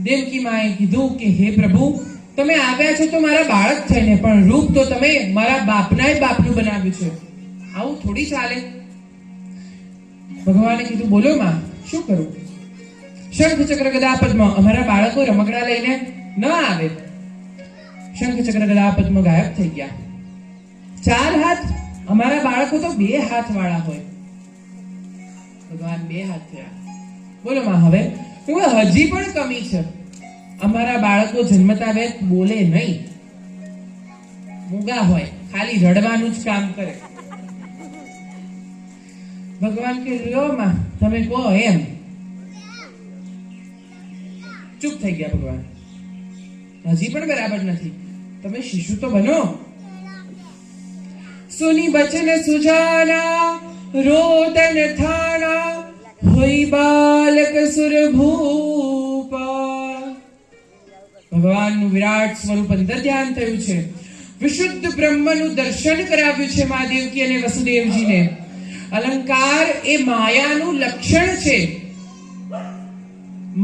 દેવકી માએ કીધું કે હે પ્રભુ, તમે આવ્યા છો તો મારા બાળક થઈને, પણ રૂપ તો તમે મારા બાપના જ બાપનું બનાવ્યું છે. આવું થોડી ચાલે. ભગવાને કીધું બોલો માં, શું કરું? શંખ ચક્ર ગદા પદ્મ. અમારા બાળકો રમકડા લઈને ન આવે. શંખ ચક્ર ગદા પદ્મ ગાયબ થઈ ગયા. 4 હાથ. અમારા બાળકો તો 2 હાથ વાળા હોય. ભગવાન 2 હાથ થયા. બોલો માં હવે હજી પણ કમી છે. અમારા બાળકો જન્મતા વેત બોલે નહીં, મૂગા હોય, ખાલી રડવાનું જ કામ કરે. ભગવાન કે લ્યો માં, તમે કહો એમ. ચૂપ થઈ ગયા ભગવાન. હજી પણ બરાબર નથી. તમે શિશુ તો બનો. સુની બચન સુજાના રોદન થાણા હોય બાલક સુરભૂપા. ભગવાનનું વિરાટ સ્વરૂપ અંદર ધ્યાન થયું છે. વિશુદ્ધ બ્રહ્મનું દર્શન કરાવ્યું છે મા દેવકી અને વસુદેવજીને. અલંકાર એ માયાનું લક્ષણ છે.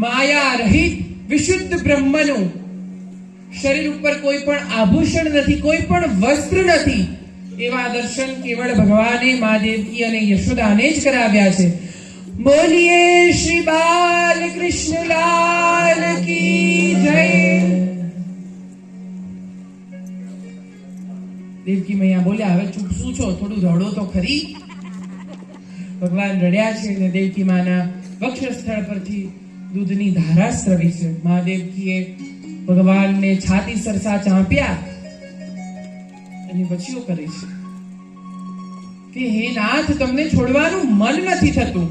માયા રહિત વિશુદ્ધ બ્રહ્મનું શરીર ઉપર કોઈ પણ આભૂષણ નથી, કોઈ પણ વસ્ત્ર નથી. એવા દર્શન કેવળ ભગવાને મા દેવકી અને યશોદાને જ કરાવ્યા છે. બોલીએ શ્રી બાલકૃષ્ણ લાલ કી જય. દેવકી મૈયા બોલ્યા, હવે ચૂપ શું છો, થોડું રડો તો ખરી. ભગવાન રડ્યા છે અને દેવકી માના વક્ષસ્થળ પરથી દૂધની ધારા સ્રવી છે. મા દેવકીએ ભગવાનને છાતી સરસા ચાંપ્યા અને પછી કરે છે કે હે નાથ, તમને છોડવાનું મન નથી થતું.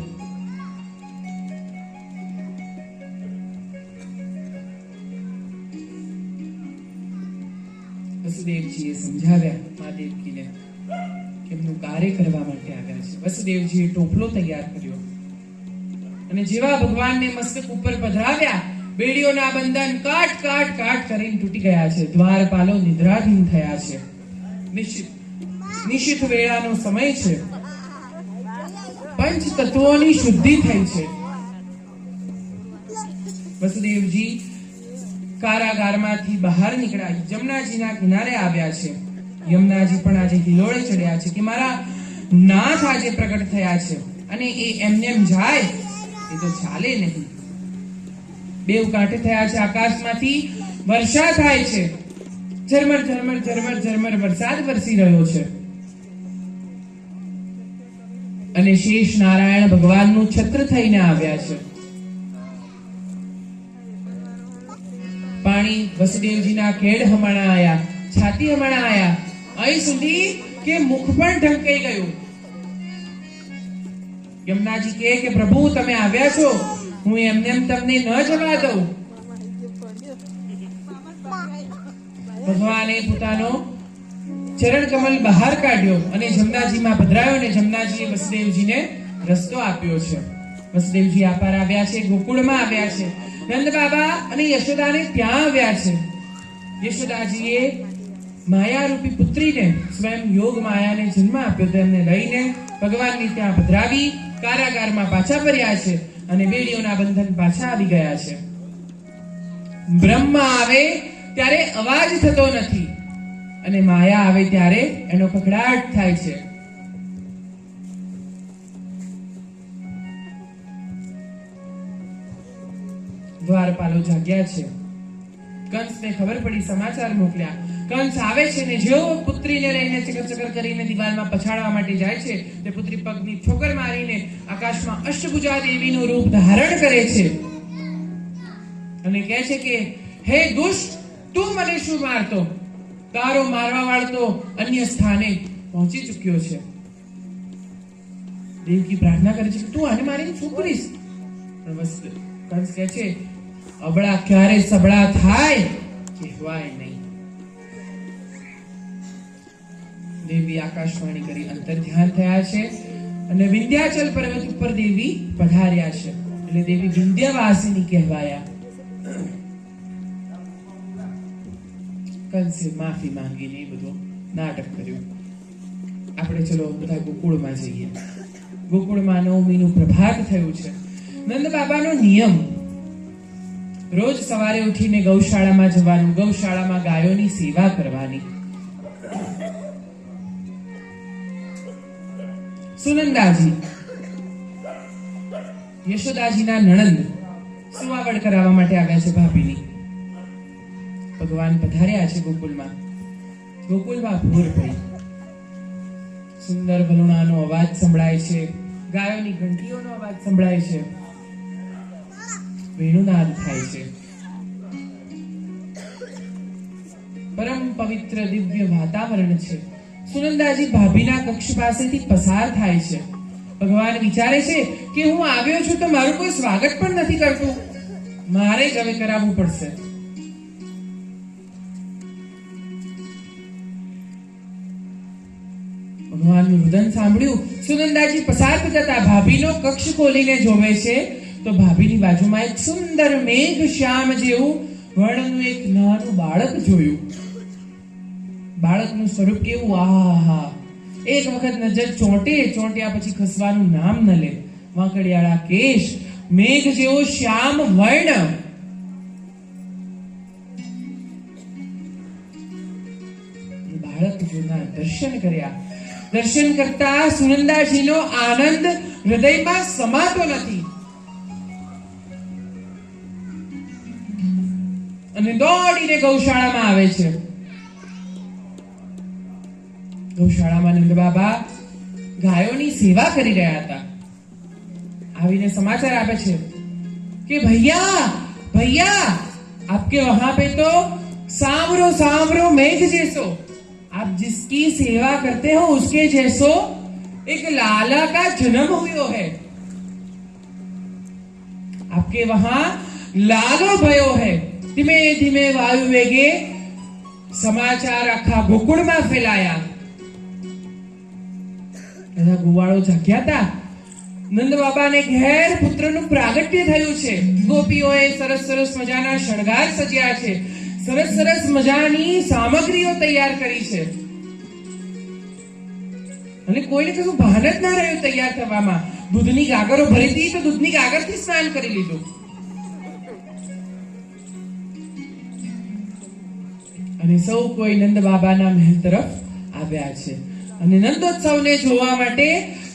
વસુદેવજીએ સમજાવ્યા મા દેવકીને કે એમનું કાર્ય કરવા માટે આવ્યા છે. વસુદેવજીએ ટોપલો તૈયાર કર્યો અને જેવા ભગવાનને મસ્તક ઉપર પધરાવ્યા, બેડીઓના બંધન કાટ કાટ કાટ કરીને તૂટી ગયા છે. દ્વારપાલો નિદ્રાધીન થયા છે. નિશિત વેળાનો સમય છે. પંચ તત્વોની શુદ્ધિ થઈ છે. વસુદેવજી કારાગારમાંથી બહાર નીકળ્યા, જમનાજીના કિનારે આવ્યા છે. યમુનાજી પણ આજે હિલોળે ચડ્યા છે કે મારા નાથ આજે પ્રગટ થયા છે અને એ એમને એમ જાય એ તો ચાલે નહીં. બેવ કાંઠે થયા છે. આકાશમાંથી વર્ષા થાય છે. ઝરમર ઝરમર ઝરમર ઝરમર વરસાદ વરસી રહ્યો છે અને શેષ નારાયણ ભગવાનનું છત્ર થઈને આવ્યા છે. પાણી વસુદેવજીના કેડ હમણાં આયા, છાતી હમણાં આયા, અહીં સુધી કે મુખ પણ ઢંકાઈ ગયું. યમુનાજી કહે કે પ્રભુ તમે આવ્યા છો, હું એમને એમ તમને ન જવા દઉં. ભગવાને પોતાનો ચરણ કમલ બહાર કાઢ્યો અને જમનાજીમાં પધરાયો અને જમનાજીએ વસુદેવજીને રસ્તો આપ્યો છે. વસુદેવજી આપાર આવ્યા છે, ગોકુળમાં આવ્યા છે. નંદ બાબા અને યશોદાને ત્યાં આવ્યા છે. યશોદાજીએ માયારૂપી પુત્રીને સ્વયં યોગ માયાને જન્મ આપ્યો. તેમને લઈને ભગવાનની ત્યાં પધરાવી કારાગારમાં પાછા ફર્યા છે અને બેડીઓના બંધન પાછા આવી ગયા છે. બ્રહ્મ આવે ત્યારે અવાજ થતો નથી અને માયા આવે ત્યારે એનો કકડાટ થાય છે. દ્વારપાલો જાગ્યા છે. કંસને ખબર પડી, સમાચાર મોકલ્યા. કંસ આવે છે ને જેવો પુત્રીને લઈને ચકર ચકર કરીને દિવાલમાં પછાડવા માટે જાય છે, તે પુત્રી પગની ઠોકર મારીને આકાશમાં અષ્ટભુજા દેવીનું રૂપ ધારણ કરે છે અને કહે છે કે હે દુષ્ટ, તું મને શું મારતો? તારો મારવા વાળો તો અન્ય સ્થાને પહોંચી ચૂક્યો છે. દેવકી પ્રાર્થના કરે છે કે તું આને મારીને શું કરીશ? પણ બસ કંસ કહે છે અબળા ક્યારે સબળા થાય કહેવાય નહીં. દેવી આકાશવાણી કરી અંતર ધ્યાન થયા છે અને વિંધ્યાચલ પર્વત ઉપર દેવી પધાર્યા છે એટલે દેવી વિંધ્યવાસિની કહેવાયા. કંસે માફી માંગીને એ બધું નાટક કર્યું. આપણે ચલો બધા ગોકુળમાં જઈએ. ગોકુળમાં નવમીનું પ્રભાત થયું છે. નંદ બાબાનો નિયમ રોજ સવારે ઉઠીને ગૌશાળામાં જવાનું, ગૌશાળામાં ગાયોની સેવા કરવાની. સુનંદાજી યશોદાજીના નણંદ સુવાવડ કરાવવા માટે આવ્યા છે ભાભીની. ભગવાન પધાર્યા છે ગોકુળમાં. ગોકુળમાં ભોર પડી. સુંદર વરુણાનો અવાજ સંભળાય છે, ગાયોની ઘંટીઓનો અવાજ સંભળાય છે, વેણુનાદ થાય છે. પરમ પવિત્ર દિવ્ય વાતાવરણ છે. સુનંદાજી ભાભીના કક્ષ પાસેથી પસાર થાય છે. ભગવાન વિચારે છે કે હું આવ્યો છું તો મારું કોઈ સ્વાગત પણ નથી કરતું, મારે જ હવે કરાવવું પડશે. ભગવાનનું રુદન સાંભળ્યું. સુનંદાજી પસાર થતા ભાભીનો કક્ષ ખોલીને જોવે છે તો ભાભીની બાજુમાં એક સુંદર મેઘ શ્યામ જેવું વર્ણનું એક નાનું બાળક જોયું. બાળકનું સ્વરૂપ કેવું! આહા! એક વખત નજર ચોંટ્યા પછી ખસવાનું નામ ન લે. વાંકડિયાળા કેશ, મેઘ જેવો શ્યામ વર્ણ. બાળક જોના દર્શન કર્યા. દર્શન કરતા સુનંદાજીનો આનંદ હૃદયમાં સમાતો નથી અને દોડીને ગૌશાળામાં આવે છે. ગૌશાળામાં નંદ બાબા ગાયોની સેવા કરી રહ્યા હતા. આવીને સમાચાર આપે છે कि भैया भैया आपके वहां पे तो सांवरो सांवरो मेघ जैसो, आप जिसकी सेवा करते हो उसके जैसो एक लाला का जन्म हुआ है. आपके वहां लालो भयो है. धीमे धीमे वायु वेगे समाचार आखा गोकुळમાં ફેલાયા. બધા ગોવાળો જાગ્યા હતા. નંદ બાબાને ઘેર પુત્રનું પ્રાગટ્ય થયું છે. ગોપીઓએ સરસ સરસ મજાના શણગાર સજ્યા છે. સરસ સરસ મજાની સામગ્રીઓ તૈયાર કરી છે અને કોઈને કશું ભાન જ ના રહ્યું તૈયાર થવામાં. દૂધની ગાગરો ભરી હતી તો દૂધની ગાગરથી સ્નાન કરી લીધું. અને સૌ કોઈ નંદ બાબાના મહેલ તરફ આવ્યા છે અને નંદોત્સવને જોવા માટે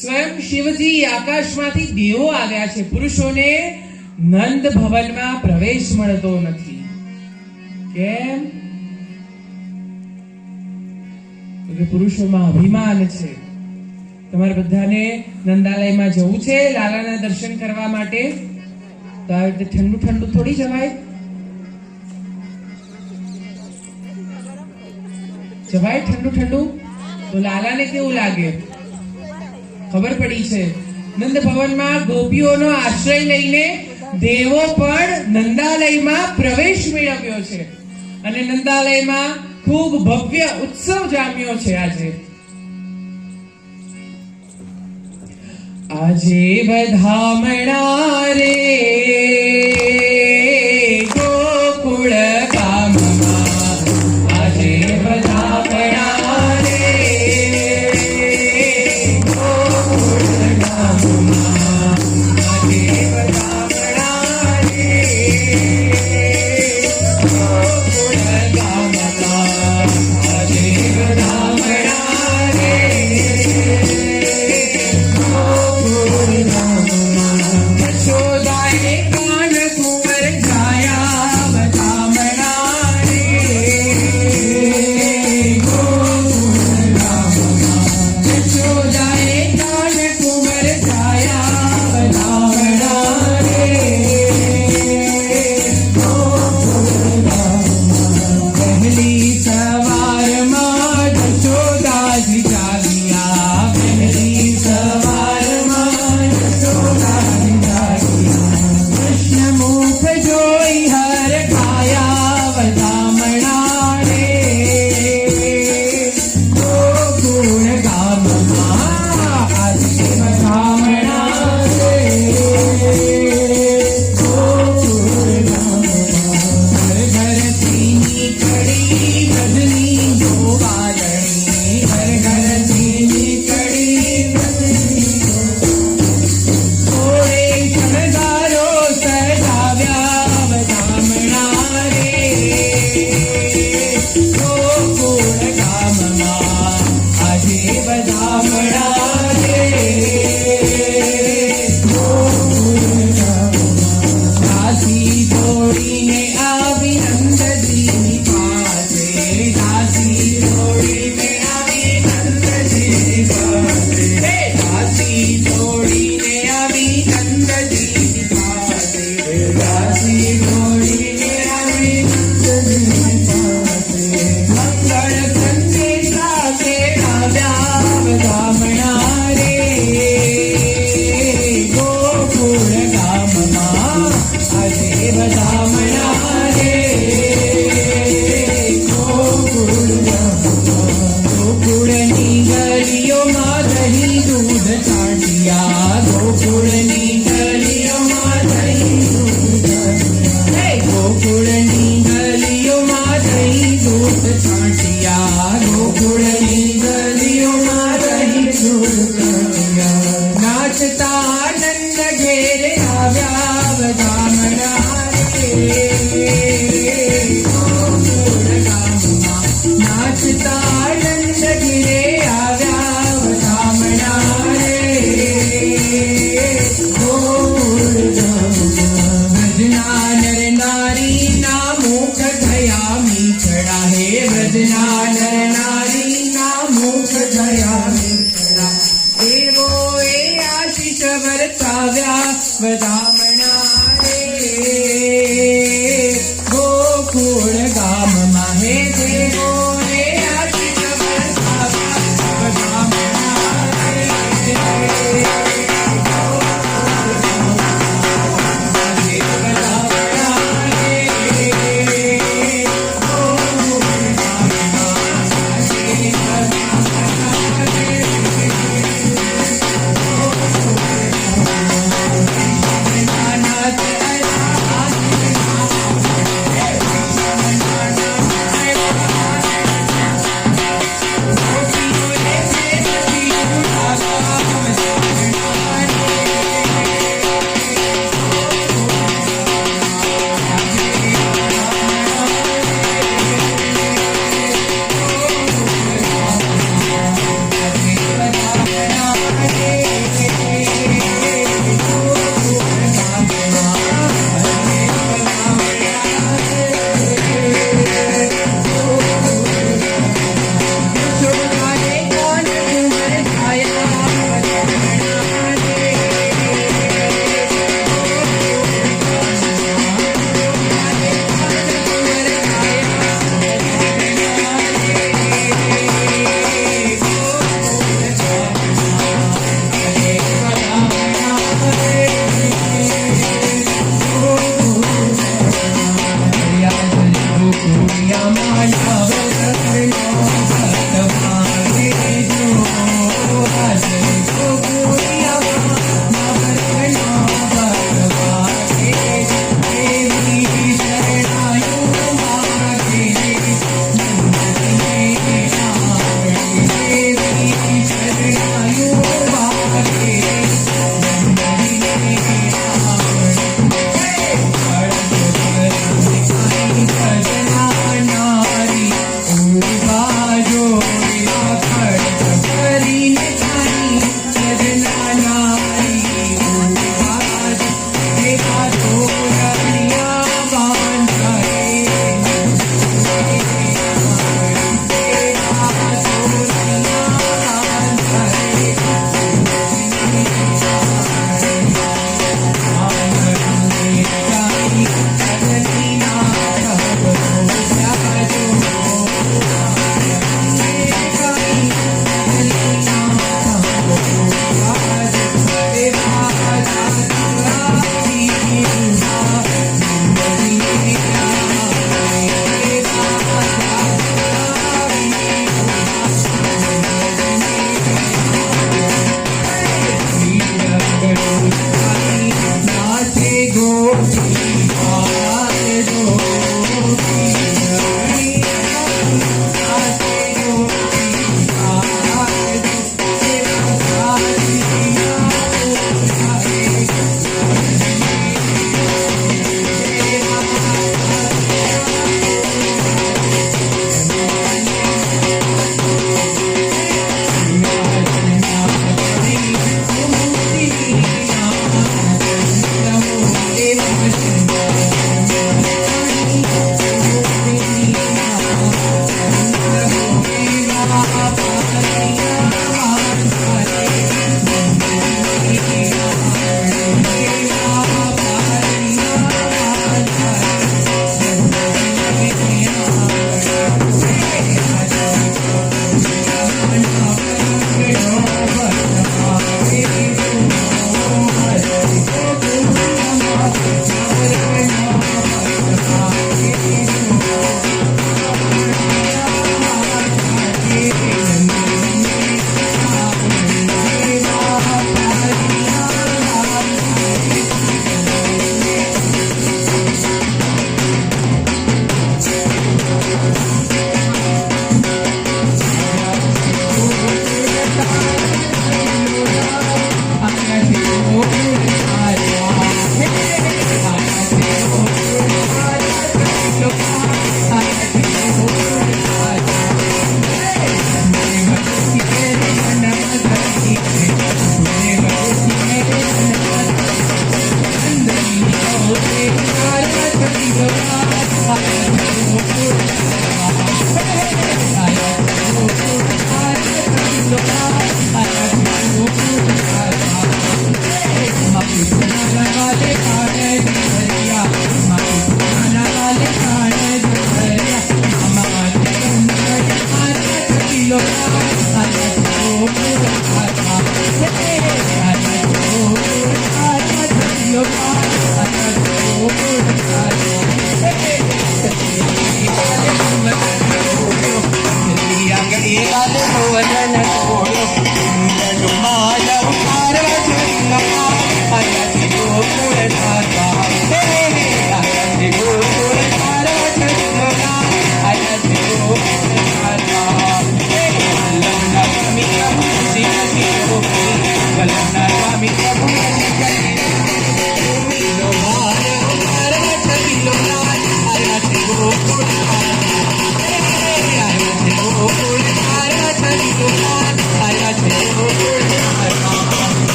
સ્વયં શિવજી આકાશમાંથી દેવો આવ્યા છે. પુરુષોને નંદ ભવનમાં પ્રવેશ મળતો નથી. કેમ? કે પુરુષોમાં અભિમાન છે. તમારે બધાને નંદાલયમાં જવું છે લાલાના દર્શન કરવા માટે, તો આવી રીતે ઠંડુ ઠંડુ થોડી જવાય. જવાય ઠંડુ ઠંડુ? તો લાલાને કેવું લાગે? ખબર પડી છે. નંદ ભવનમાં ગોપીઓનો આશ્રય લઈને દેવો પણ નંદાલયમાં પ્રવેશ મેળવ્યો છે અને નંદાલયમાં ખૂબ ભવ્ય ઉત્સવ જામ્યો છે. આજે વધામણા રે ગોકુળ ગામમાં, આજે વધામણા રે ગોકુળ ગામમાં, આજે વધામણા રે ગોકુળ ગામમાં, આજે વધામણા રે યશોદાએ કાન ગોકુળની ગલીઓમાં રહીશું કન્યા. નાચતા આનંદ ઘેરે આવ્યા વધામણા રે. ગોકુળ ગામમાં નાચતા આનંદ ઘેરે આવ્યા વધામણા રે. ગોકુળ ગામમાં વ્રજના નર નારીના મુખ થયા મીઠડા હે. વ્રજના નર નારીના મુખ થયા મીઠડા. દેવોએ આશીષ વર્તાવ્યા વધામણા રે. ગોકુળ ગામમાં હે દેવોએ આશીષ વર્તાવ્યા વધામણા રે.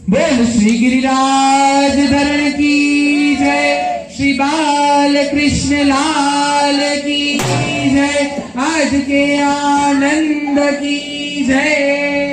बोल श्री गिरिराज धरण की जय, श्री बाल कृष्ण लाल की जय, आज के आनंद की जय।